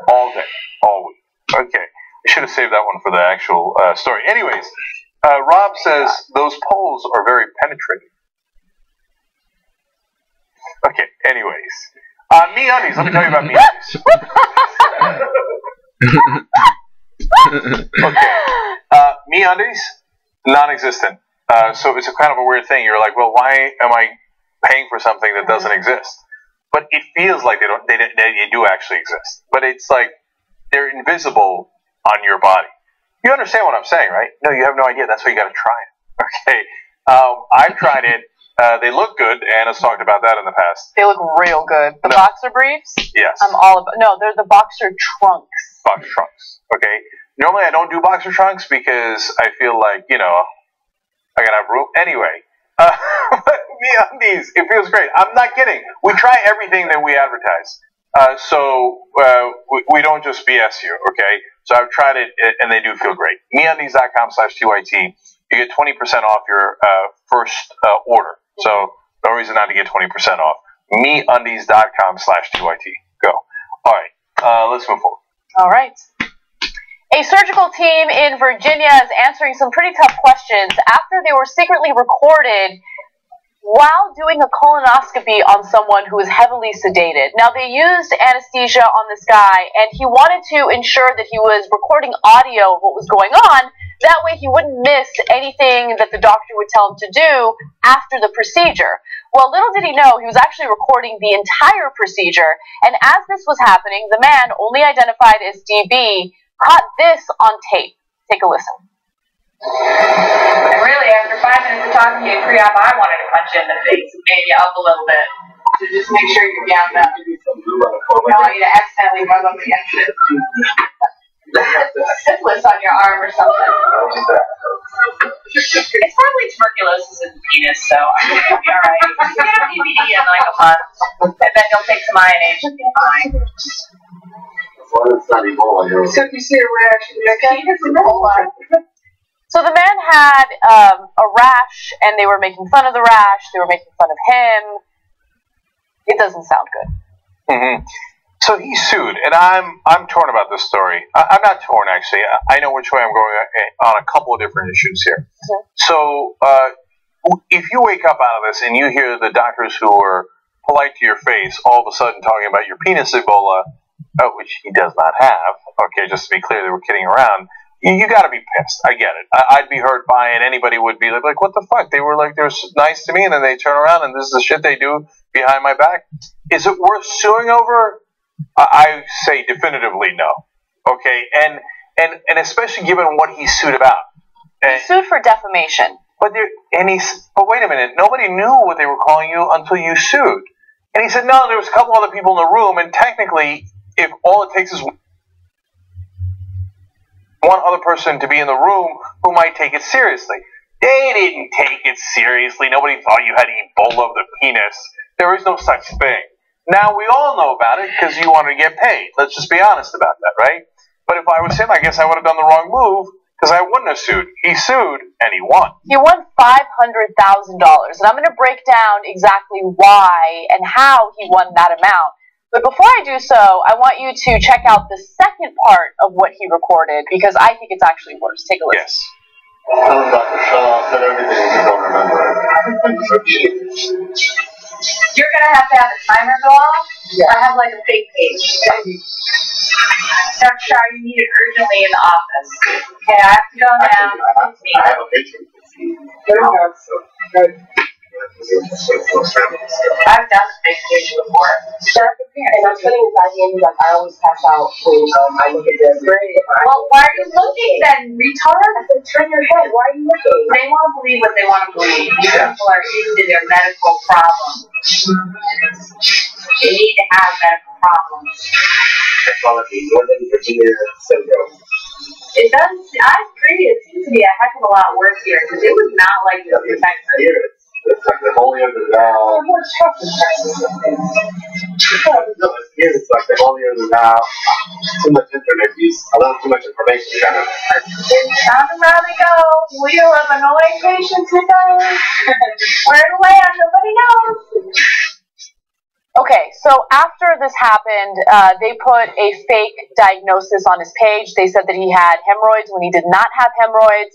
All day, all week. Okay, I should have saved that one for the actual story. Anyways, Rob says those polls are very penetrating. Okay, anyways. MeUndies, let me tell you about MeUndies. Okay. MeUndies, non-existent. So it's a kind of a weird thing. You're like, well, why am I paying for something that doesn't exist? But it feels like they do actually exist. But it's like they're invisible on your body. You understand what I'm saying, right? No, you have no idea. That's why you got to try it. Okay. I've tried it. They look good. Anna's talked about that in the past. They look real good. The boxer briefs? Yes. I'm all about. No, they're the boxer trunks. Boxer trunks. Okay. Normally I don't do boxer trunks because I feel like, you know, I gotta have room. Anyway, MeUndies, it feels great. I'm not kidding. We try everything that we advertise. So we don't just BS you, okay? So I've tried it, and they do feel great. MeUndies.com/TYT. You get 20% off your first order. So no reason not to get 20% off. MeUndies.com/TYT. Go. All right. Let's move forward. All right. A surgical team in Virginia is answering some pretty tough questions after they were secretly recorded while doing a colonoscopy on someone who was heavily sedated. Now, they used anesthesia on this guy, and he wanted to ensure that he was recording audio of what was going on. That way he wouldn't miss anything that the doctor would tell him to do after the procedure. Well, little did he know, he was actually recording the entire procedure, and as this was happening, the man, only identified as DB, caught this on tape. Take a listen. And really, after 5 minutes of talking to you pre-op, I wanted to punch you in the face and maybe you up a little bit to just make sure you're down up. I don't want you to accidentally rub up against it. Syphilis on your arm or something. It's probably tuberculosis in the penis, so I'm going to be alright. You get a PPD in like a month, and then you'll take some INH and be fine. Except you see a reaction. So the man had a rash, and they were making fun of the rash. They were making fun of him. It doesn't sound good. Mm-hmm. So he sued, and I'm torn about this story. I'm not torn, actually. I know which way I'm going on a couple of different issues here. Mm-hmm. So if you wake up out of this and you hear the doctors who were polite to your face all of a sudden talking about your penis Ebola, which he does not have, okay, just to be clear, they were kidding around, you got to be pissed. I get it. I'd be hurt by it. Anybody would be like, what the fuck? They were like, they're nice to me, and then they turn around, and this is the shit they do behind my back. Is it worth suing over? I say definitively no. Okay, and especially given what he sued about. He sued for defamation. But wait a minute. Nobody knew what they were calling you until you sued. And he said, no, there was a couple other people in the room, and technically, if all it takes is one other person to be in the room who might take it seriously. They didn't take it seriously. Nobody thought you had Ebola of the penis. There is no such thing. Now, we all know about it because you wanted to get paid. Let's just be honest about that, right? But if I was him, I guess I would have done the wrong move because I wouldn't have sued. He sued, and he won. He won $500,000, and I'm going to break down exactly why and how he won that amount. But before I do so, I want you to check out the second part of what he recorded because I think it's actually worse. Take a listen. Yes. Dr. Shaw said everything you don't remember. You're going to have a timer go off. Yeah. I have like a fake page. Dr. Shaw, you need it urgently in the office. Okay, I have to go now. I have a picture. I've done vacation before. And I'm putting it back in, like, I always pass out when I look at this. Well, why are you looking then, retard? I said, turn your head. Why are you looking? They want to believe what they want to believe. These people are into their medical problems. They need to have medical problems. It does. I agree. It seems to be a heck of a lot worse here because it was not like this in Texas. It's like they've only ever now. What's happening in Texas? It's like they've only ever now. Too much internet use. A little too much information. Kind of. Time to rally go. Wheel of annoying patients today. Where to land? Nobody knows. Okay, so after this happened, they put a fake diagnosis on his page. They said that he had hemorrhoids when he did not have hemorrhoids.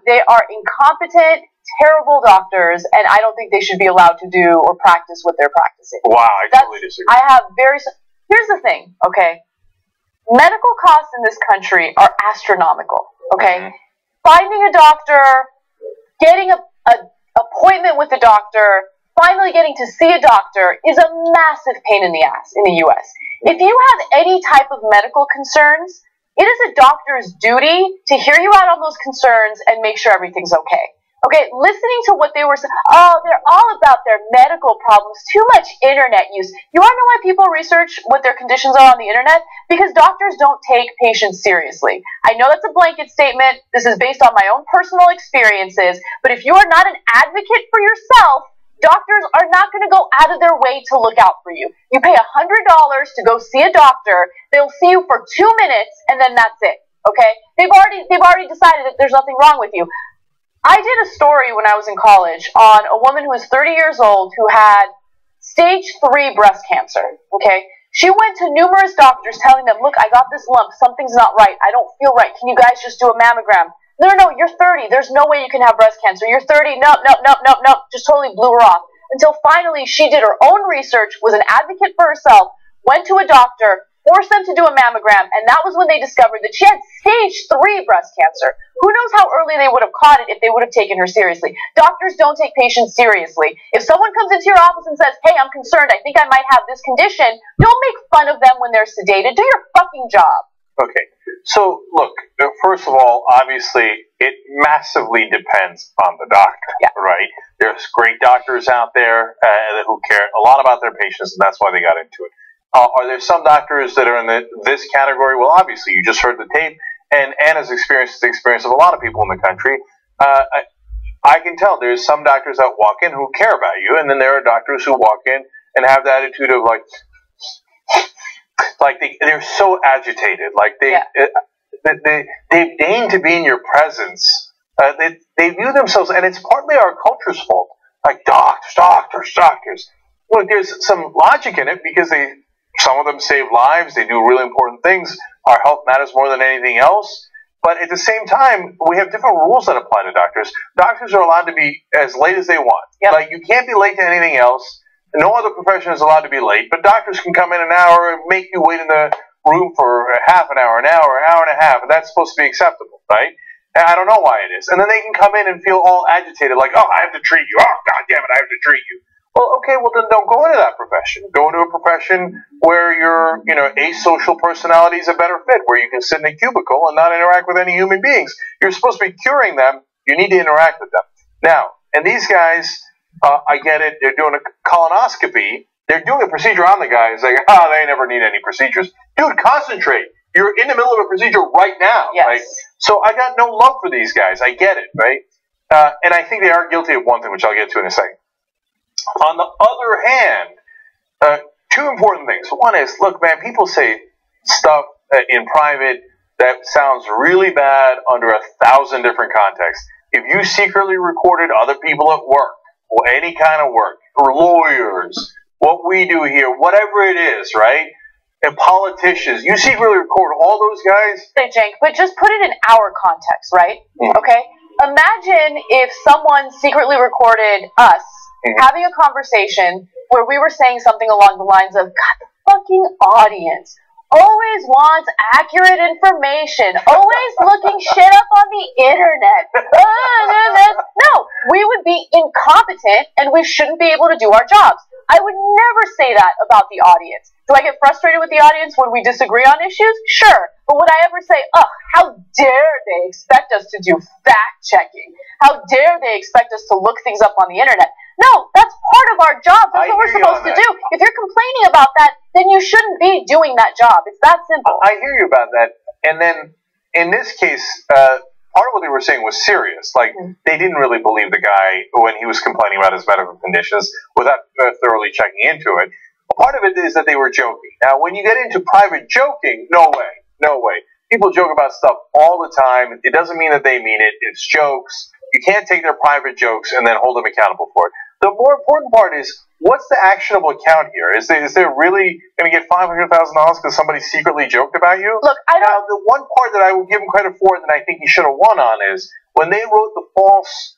They are incompetent, terrible doctors, and I don't think they should be allowed to do or practice what they're practicing. Wow, I totally disagree. Here's the thing, okay? Medical costs in this country are astronomical, okay? Mm-hmm. Finding a doctor, getting an appointment with a doctor, finally getting to see a doctor is a massive pain in the ass in the U.S. If you have any type of medical concerns, it is a doctor's duty to hear you out on those concerns and make sure everything's okay. Okay, listening to what they were saying, oh, they're all about their medical problems, too much internet use. You want to know why people research what their conditions are on the internet? Because doctors don't take patients seriously. I know that's a blanket statement. This is based on my own personal experiences. But if you are not an advocate for yourself, doctors are not going to go out of their way to look out for you. You pay $100 to go see a doctor. They'll see you for 2 minutes, and then that's it. Okay? They've already decided that there's nothing wrong with you. I did a story when I was in college on a woman who was 30 years old who had stage 3 breast cancer. Okay? She went to numerous doctors telling them, look, I got this lump. Something's not right. I don't feel right. Can you guys just do a mammogram? No, you're 30. There's no way you can have breast cancer. You're 30. No. Just totally blew her off. Until finally she did her own research, was an advocate for herself, went to a doctor, forced them to do a mammogram, and that was when they discovered that she had stage 3 breast cancer. Who knows how early they would have caught it if they would have taken her seriously. Doctors don't take patients seriously. If someone comes into your office and says, hey, I'm concerned, I think I might have this condition, don't make fun of them when they're sedated. Do your fucking job. Okay, so look, first of all, obviously, it massively depends on the doctor, right? There's great doctors out there who care a lot about their patients, and that's why they got into it. Are there some doctors that are in this category? Well, obviously, you just heard the tape, and Anna's experience is the experience of a lot of people in the country. I can tell there's some doctors that walk in who care about you, and then there are doctors who walk in and have the attitude of they're so agitated, like they deign to be in your presence. They view themselves, and it's partly our culture's fault. Like doctors. Look, there's some logic in it because some of them save lives. They do really important things. Our health matters more than anything else. But at the same time, we have different rules that apply to doctors. Doctors are allowed to be as late as they want. Yep. Like, you can't be late to anything else. No other profession is allowed to be late. But doctors can come in an hour and make you wait in the room for half an hour, an hour and a half. And that's supposed to be acceptable, right? And I don't know why it is. And then they can come in and feel all agitated, like, oh, I have to treat you. Oh, God damn it, I have to treat you. Well, okay, well, then don't go into that profession. Go into a profession where your, asocial personalities are better fit, where you can sit in a cubicle and not interact with any human beings. You're supposed to be curing them. You need to interact with them. Now, and these guys, I get it. They're doing a colonoscopy. They're doing a procedure on the guy. It's like, they never need any procedures. Dude, concentrate. You're in the middle of a procedure right now, right? So I got no love for these guys. I get it, right? And I think they are guilty of one thing, which I'll get to in a second. On the other hand, two important things. One is, look, man, people say stuff in private that sounds really bad under 1,000 different contexts. If you secretly recorded other people at work, or any kind of work, or lawyers, what we do here, whatever it is, right? And politicians, you secretly record all those guys. Hey, Jank, but just put it in our context, right? Mm-hmm. Okay? Imagine if someone secretly recorded us having a conversation where we were saying something along the lines of, God, the fucking audience. always wants accurate information, always looking shit up on the internet. No, we would be incompetent and we shouldn't be able to do our jobs. I would never say that about the audience. Do I get frustrated with the audience when we disagree on issues? Sure. But would I ever say, ugh, how dare they expect us to do fact-checking? How dare they expect us to look things up on the internet? No, that's part of our job. That's what we're supposed to do. If you're complaining about that, then you shouldn't be doing that job. It's that simple. I hear you about that. And then, in this case, part of what they were saying was serious. Like, they didn't really believe the guy when he was complaining about his medical conditions without thoroughly checking into it. Part of it is that they were joking. Now, when you get into private joking, no way. No way. People joke about stuff all the time. It doesn't mean that they mean it. It's jokes. You can't take their private jokes and then hold them accountable for it. The more important part is, what's the actionable account here? Is there really going to get $500,000 because somebody secretly joked about you? Look, Now, the one part that I would give him credit for that I think he should have won on is when they wrote the false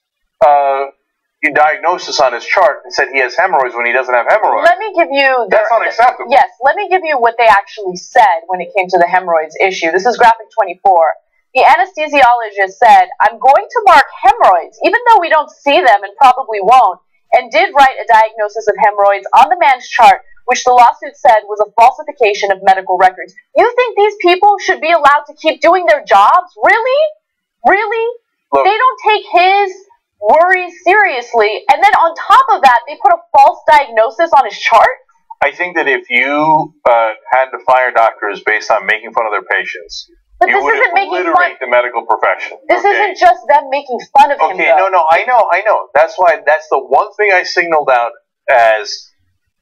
diagnosis on his chart and said he has hemorrhoids when he doesn't have hemorrhoids. Let me give you... That's unacceptable. Yes, let me give you what they actually said when it came to the hemorrhoids issue. This is graphic 24. The anesthesiologist said, I'm going to mark hemorrhoids, even though we don't see them and probably won't, and did write a diagnosis of hemorrhoids on the man's chart, which the lawsuit said was a falsification of medical records. You think these people should be allowed to keep doing their jobs? Really? Really? Look, they don't take his worries seriously, and then on top of that, they put a false diagnosis on his chart? I think that if you had to fire doctors based on making fun of their patients, but you would obliterate the medical profession. This isn't just them making fun of him, though. No, I know. That's why, that's the one thing I signaled out as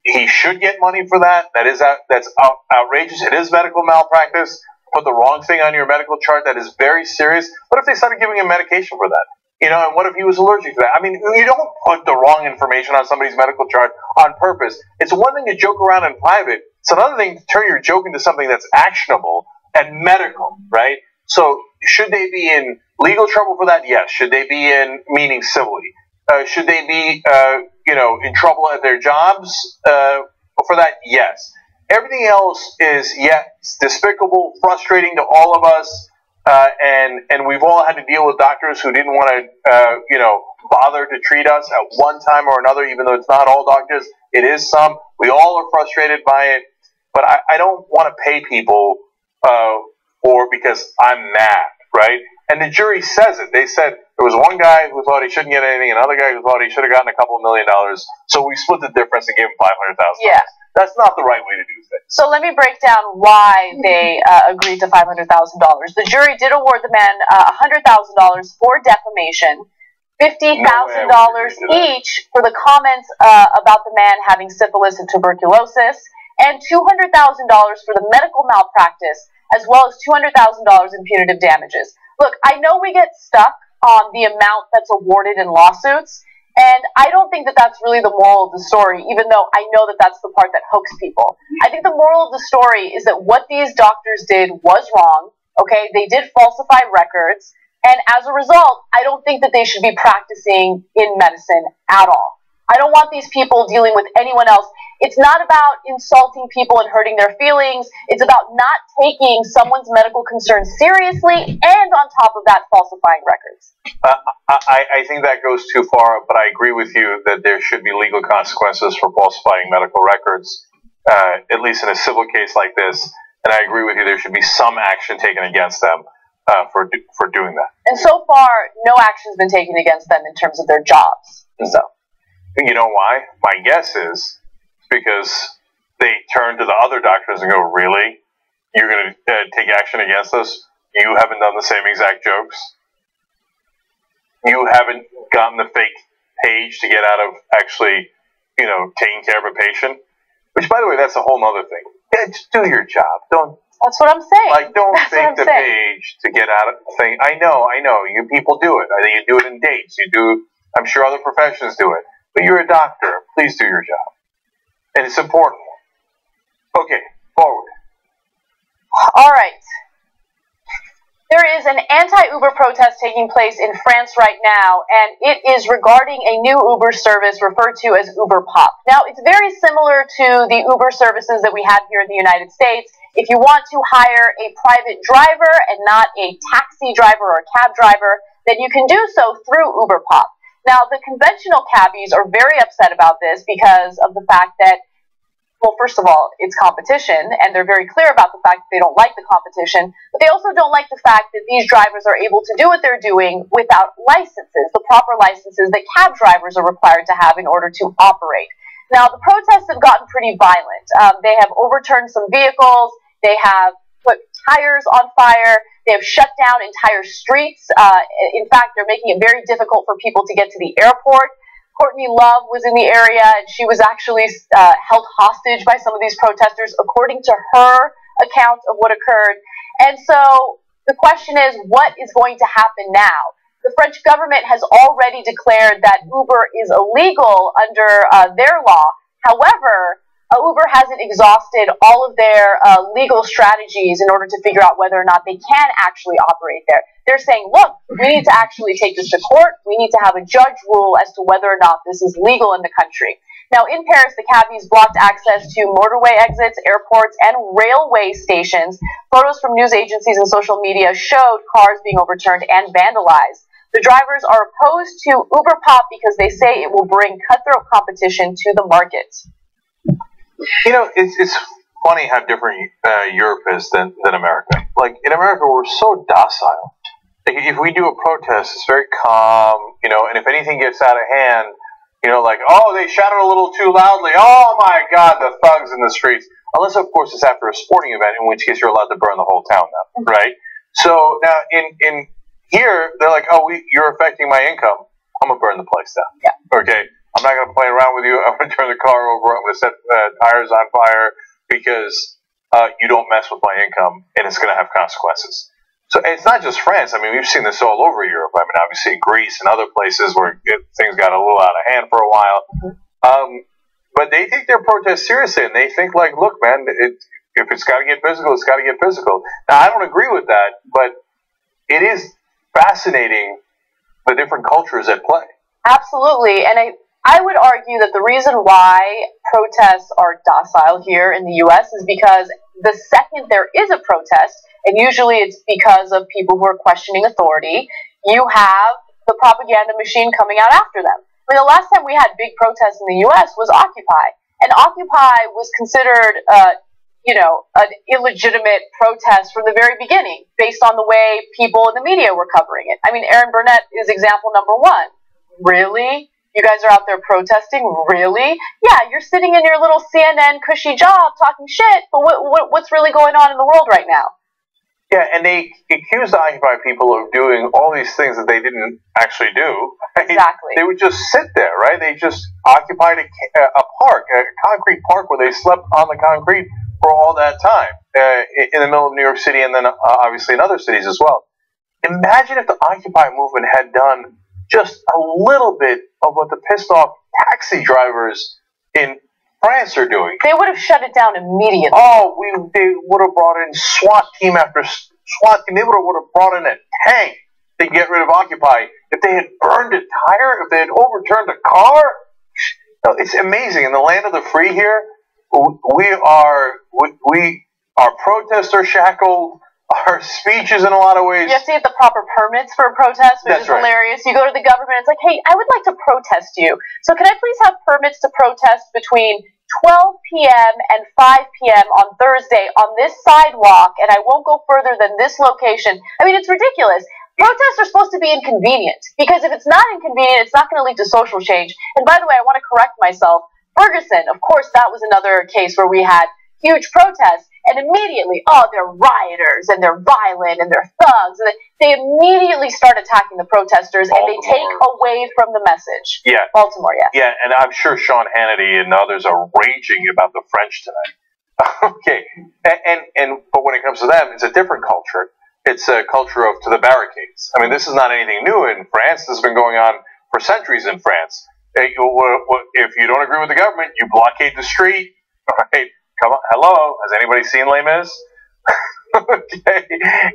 he should get money for that. That's outrageous. It is medical malpractice. Put the wrong thing on your medical chart. That is very serious. What if they started giving him medication for that? You know, and what if he was allergic to that? I mean, you don't put the wrong information on somebody's medical chart on purpose. It's one thing to joke around in private. It's another thing to turn your joke into something that's actionable and medical, right? So should they be in legal trouble for that? Yes. Should they be in, meaning civilly? Should they be, in trouble at their jobs for that? Yes. Everything else is, despicable, frustrating to all of us. And we've all had to deal with doctors who didn't want to, bother to treat us at one time or another, even though it's not all doctors. It is some. We all are frustrated by it. But I don't want to pay people because I'm mad, right? And the jury says it. They said there was one guy who thought he shouldn't get anything, another guy who thought he should have gotten a couple of $1 million. So we split the difference and gave him $500,000. Yeah. That's not the right way to do things. So let me break down why they agreed to $500,000. The jury did award the man $100,000 for defamation, $50,000 each for the comments about the man having syphilis and tuberculosis, and $200,000 for the medical malpractice, as well as $200,000 in punitive damages. Look, I know we get stuck on the amount that's awarded in lawsuits, and I don't think that that's really the moral of the story, even though I know that that's the part that hooks people. I think the moral of the story is that what these doctors did was wrong, okay? They did falsify records, and as a result, I don't think that they should be practicing in medicine at all. I don't want these people dealing with anyone else. It's not about insulting people and hurting their feelings. It's about not taking someone's medical concerns seriously and on top of that, falsifying records. I think that goes too far, but I agree with you that there should be legal consequences for falsifying medical records, at least in a civil case like this. And I agree with you, there should be some action taken against them for doing that. And so far, no action's been taken against them in terms of their jobs. So, you know why? My guess is because they turn to the other doctors and go, really? You're going to take action against us? You haven't done the same exact jokes? You haven't gotten the fake page to get out of actually, taking care of a patient? Which, by the way, that's a whole other thing. Yeah, just do your job. That's what I'm saying. Don't fake the page to get out of the thing. I know. You people do it. I think you do it in dates. I'm sure other professions do it. But you're a doctor. Please do your job. And it's important. Okay, forward. All right. There is an anti-Uber protest taking place in France right now, and it is regarding a new Uber service referred to as Uber Pop. Now, it's very similar to the Uber services that we have here in the United States. If you want to hire a private driver and not a taxi driver or a cab driver, then you can do so through UberPop. Now, the conventional cabbies are very upset about this because of the fact that, well, first of all, it's competition, and they're very clear about the fact that they don't like the competition, but they also don't like the fact that these drivers are able to do what they're doing without licenses, the proper licenses that cab drivers are required to have in order to operate. Now, the protests have gotten pretty violent. They have overturned some vehicles, they have put tires on fire, they have shut down entire streets. In fact, they're making it very difficult for people to get to the airport. Courtney Love was in the area, and she was actually held hostage by some of these protesters, according to her account of what occurred. And so the question is, what is going to happen now? The French government has already declared that Uber is illegal under their law. However, Uber hasn't exhausted all of their legal strategies in order to figure out whether or not they can actually operate there. They're saying, look, we need to actually take this to court. We need to have a judge rule as to whether or not this is legal in the country. Now, in Paris, the cabbies blocked access to motorway exits, airports, and railway stations. Photos from news agencies and social media showed cars being overturned and vandalized. The drivers are opposed to UberPop because they say it will bring cutthroat competition to the market. You know, it's funny how different Europe is than America. Like, in America, we're so docile. Like, if we do a protest, it's very calm, you know, and if anything gets out of hand, you know, like, oh, they shouted a little too loudly, oh my God, the thugs in the streets. Unless, of course, it's after a sporting event, in which case you're allowed to burn the whole town down, right? So now, in here, they're like, oh, you're affecting my income. I'm going to burn the place down. Yeah. Okay? I'm not going to play around with you. I'm going to turn the car over. I'm going to set tires on fire because you don't mess with my income, and it's going to have consequences. So it's not just France. I mean, we've seen this all over Europe. I mean, obviously Greece and other places where things got a little out of hand for a while. But they take their protests seriously, and they think, like, look, man, if it's got to get physical, it's got to get physical. Now, I don't agree with that, but it is fascinating the different cultures at play. Absolutely, and I would argue that the reason why protests are docile here in the U.S. is because the second there is a protest, and usually it's because of people who are questioning authority, you have the propaganda machine coming out after them. I mean, the last time we had big protests in the U.S. was Occupy, and Occupy was considered, an illegitimate protest from the very beginning, based on the way people in the media were covering it. I mean, Aaron Burnett is example number one. Really? You guys are out there protesting? Really? Yeah, you're sitting in your little CNN cushy job talking shit, but what's really going on in the world right now? Yeah, and they accused the Occupy people of doing all these things that they didn't actually do. Right? Exactly. They would just sit there, right? They just occupied a park, a concrete park where they slept on the concrete for all that time in the middle of New York City and then obviously in other cities as well. Imagine if the Occupy movement had done just a little bit of what the pissed off taxi drivers in France are doing. They would have shut it down immediately. Oh, they would have brought in SWAT team after SWAT team. They would have brought in a tank to get rid of Occupy. If they had burned a tire, if they had overturned a car, no, it's amazing. In the land of the free here, our protests are shackled. Our speeches, in a lot of ways. You have to get the proper permits for a protest, which is hilarious. You go to the government, it's like, hey, I would like to protest you. So can I please have permits to protest between 12 p.m. and 5 p.m. on Thursday on this sidewalk, and I won't go further than this location? I mean, it's ridiculous. Protests are supposed to be inconvenient, because if it's not inconvenient, it's not going to lead to social change. And by the way, I want to correct myself. Ferguson, of course, that was another case where we had huge protests. And immediately, oh, they're rioters, and they're violent, and they're thugs. And they immediately start attacking the protesters, and they take away from the message. Yeah. Baltimore, yes. Yeah, and I'm sure Sean Hannity and others are raging about the French tonight. Okay. But when it comes to them, it's a different culture. It's a culture of to the barricades. I mean, this is not anything new in France. This has been going on for centuries in France. If you don't agree with the government, you blockade the street, right? Come on, hello, has anybody seen Les Mis? Okay.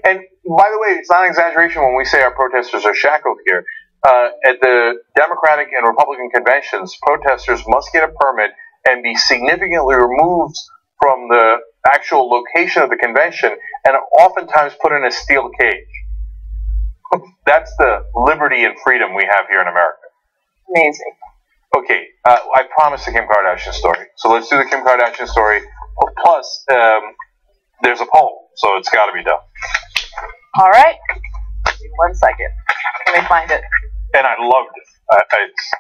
And by the way, it's not an exaggeration when we say our protesters are shackled here. At the Democratic and Republican conventions, protesters must get a permit and be significantly removed from the actual location of the convention and are oftentimes put in a steel cage. That's the liberty and freedom we have here in America. Amazing. Okay, I promised the Kim Kardashian story. So let's do the Kim Kardashian story. Plus, there's a poll, so it's got to be done. All right. Give me 1 second. Let me find it. And I loved it. It's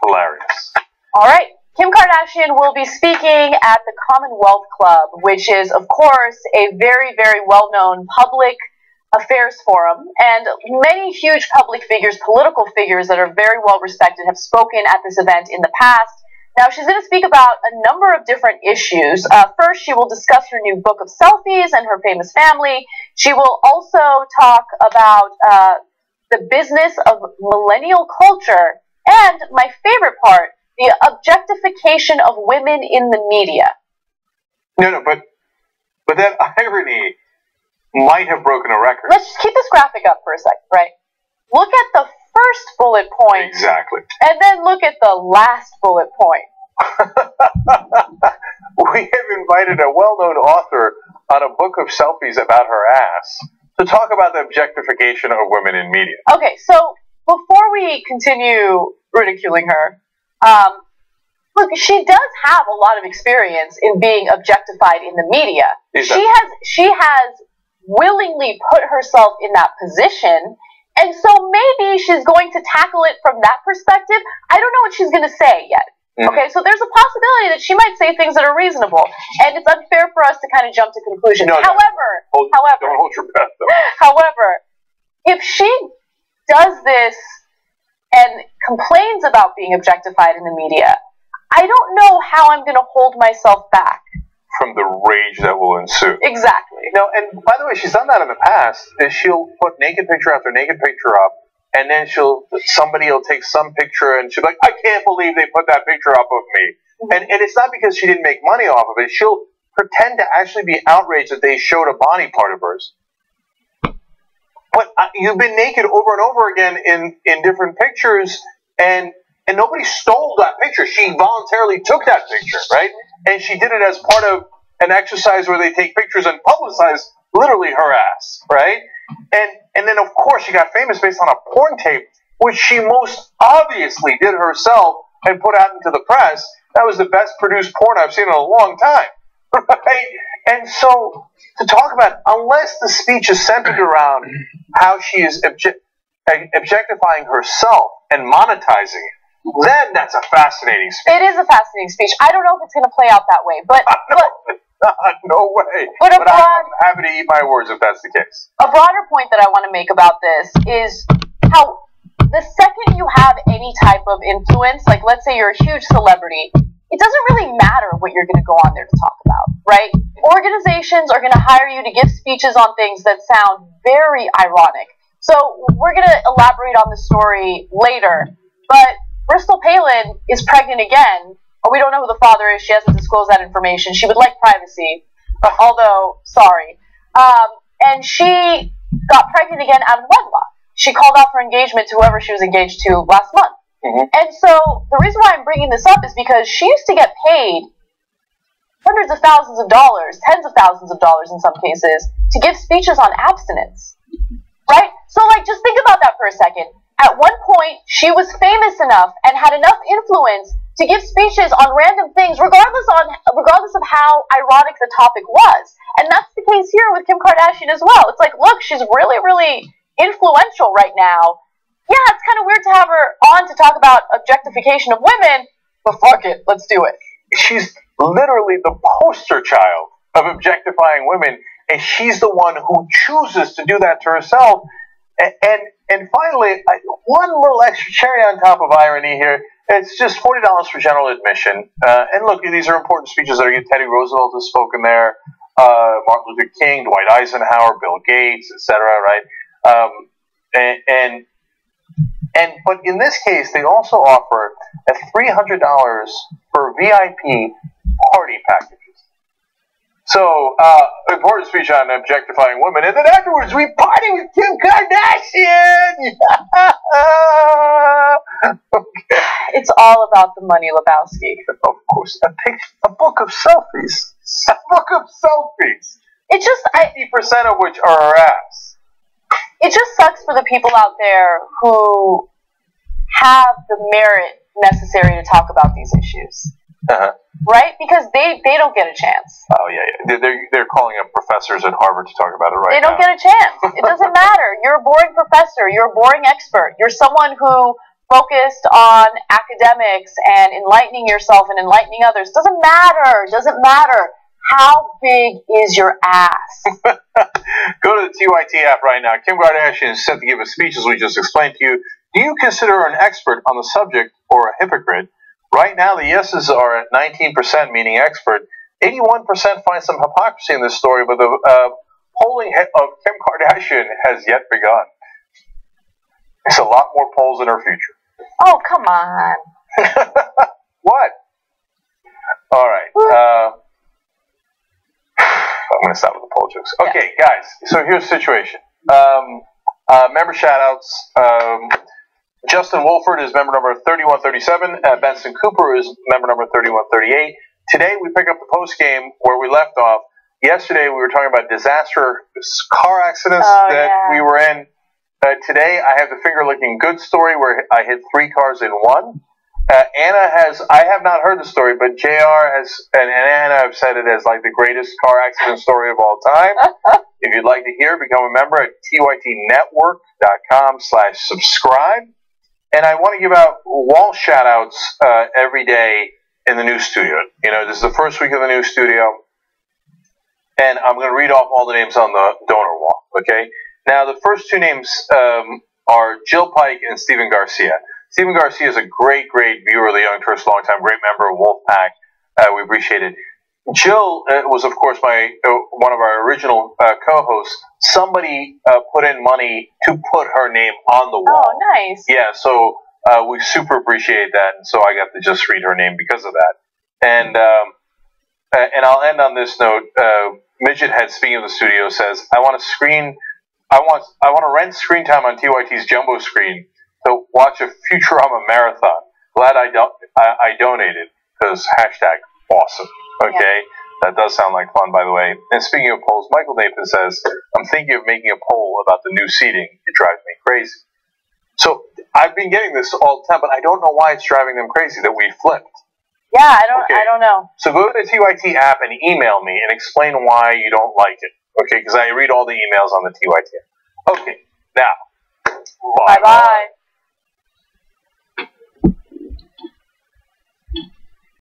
hilarious. All right. Kim Kardashian will be speaking at the Commonwealth Club, which is, of course, a very, very well-known public affairs forum. And many huge public figures, political figures that are very well respected have spoken at this event in the past. Now, she's going to speak about a number of different issues. First, she will discuss her new book of selfies and her famous family. She will also talk about the business of millennial culture. And my favorite part, the objectification of women in the media. No, but that irony might have broken a record. Let's just keep this graphic up for a second, right? Look at the first bullet point. Exactly. And then look at the last bullet point. We have invited a well-known author on a book of selfies about her ass to talk about the objectification of women in media. Okay, so before we continue ridiculing her, look, she does have a lot of experience in being objectified in the media. She has willingly put herself in that position, and so maybe she's going to tackle it from that perspective. I don't know what she's going to say yet. Okay, so there's a possibility that she might say things that are reasonable, and it's unfair for us to kind of jump to conclusions. However, don't hold your breath, though. However, if she does this and complains about being objectified in the media, I don't know how I'm going to hold myself back from the rage that will ensue. Exactly. No, and by the way, she's done that in the past. Is she'll put naked picture after naked picture up, and then somebody will take some picture and she'll be like, I can't believe they put that picture up of me. And it's not because she didn't make money off of it. She'll pretend to actually be outraged that they showed a body part of hers. But you've been naked over and over again in different pictures, and nobody stole that picture. She voluntarily took that picture, right? And she did it as part of an exercise where they take pictures and publicize literally her ass, right? And then, of course, she got famous based on a porn tape, which she most obviously did herself and put out into the press. That was the best produced porn I've seen in a long time, right? And so to talk about, unless the speech is centered around how she is objectifying herself and monetizing it, then that's a fascinating speech. It is a fascinating speech. I don't know if it's going to play out that way, but no way. But I'm happy to eat my words if that's the case. A broader point that I want to make about this is how the second you have any type of influence, like let's say you're a huge celebrity, it doesn't really matter what you're going to go on there to talk about, right? Organizations are going to hire you to give speeches on things that sound very ironic. So we're going to elaborate on the story later, but Bristol Palin is pregnant again. We don't know who the father is. She hasn't disclosed that information. She would like privacy, although, sorry. And she got pregnant again out of wedlock. She called off her engagement to whoever she was engaged to last month. And so the reason why I'm bringing this up is because she used to get paid hundreds of thousands of dollars, tens of thousands of dollars in some cases, to give speeches on abstinence, right? So, like, just think about that for a second. At one point, she was famous enough and had enough influence to give speeches on random things, regardless of how ironic the topic was. And that's the case here with Kim Kardashian as well. It's like, look, she's really, really influential right now. Yeah, it's kind of weird to have her on to talk about objectification of women, but fuck it, let's do it. She's literally the poster child of objectifying women, and she's the one who chooses to do that to herself. And finally, one little extra cherry on top of irony here. It's just $40 for general admission. And look, these are important speeches that are good. Teddy Roosevelt has spoken there, Martin Luther King, Dwight Eisenhower, Bill Gates, etc. Right? But in this case, they also offer $300 for VIP party packages. So, important speech on objectifying women, and then afterwards we party with Kim Kardashian! Okay. It's all about the money, Lebowski. Of course. A book of selfies. A book of selfies. It just 50% of which are our ass. It just sucks for the people out there who have the merit necessary to talk about these issues. Uh-huh. Right? Because they don't get a chance. Oh, yeah. They're calling up professors at Harvard to talk about it right now. They don't get a chance. It doesn't matter. You're a boring professor. You're a boring expert. You're someone who focused on academics and enlightening yourself and enlightening others. Doesn't matter. Doesn't matter. How big is your ass? Go to the TYT app right now. Kim Kardashian is set to give a speech, as we just explained to you. Do you consider her an expert on the subject or a hypocrite? Right now, the yeses are at 19%, meaning expert. 81% find some hypocrisy in this story, but the polling of Kim Kardashian has yet begun. It's a lot more polls in her future. Oh, come on. What? All right. I'm going to stop with the poll jokes. Okay, guys. So here's the situation. Member shout-outs. Justin Wolford is member number 3137. Benson Cooper is member number 3138. Today we pick up the post game where we left off. Yesterday we were talking about disastrous car accidents we were in. Today I have the finger-licking good story where I hit 3 cars in one. Anna has, I have not heard the story, but JR has, and Anna have said it as like the greatest car accident story of all time. If you'd like to hear, become a member at tytnetwork.com/subscribe. And I want to give out wall shout-outs every day in the new studio. You know, this is the first week of the new studio, and I'm going to read off all the names on the donor wall, okay? Now, the first 2 names are Jill Pike and Stephen Garcia. Stephen Garcia is a great, great viewer of the Young Turks, long-time great member of Wolfpack. We appreciate it. Jill was, of course, one of our original co-hosts. Somebody put in money to put her name on the wall. Oh, nice. Yeah, so we super appreciate that, and so I got to just read her name because of that. And I'll end on this note. Midget Head, speaking of the studio, says, I want to rent screen time on TYT's jumbo screen to watch a Futurama marathon. Glad I donated, because #awesome. Okay? Yeah. That does sound like fun, by the way. And speaking of polls, Michael Nathan says, I'm thinking of making a poll about the new seating. It drives me crazy. So I've been getting this all the time, but I don't know why it's driving them crazy that we flipped. Yeah, I don't know. So go to the TYT app and email me and explain why you don't like it. Okay, because I read all the emails on the TYT app. Okay, now. Bye-bye.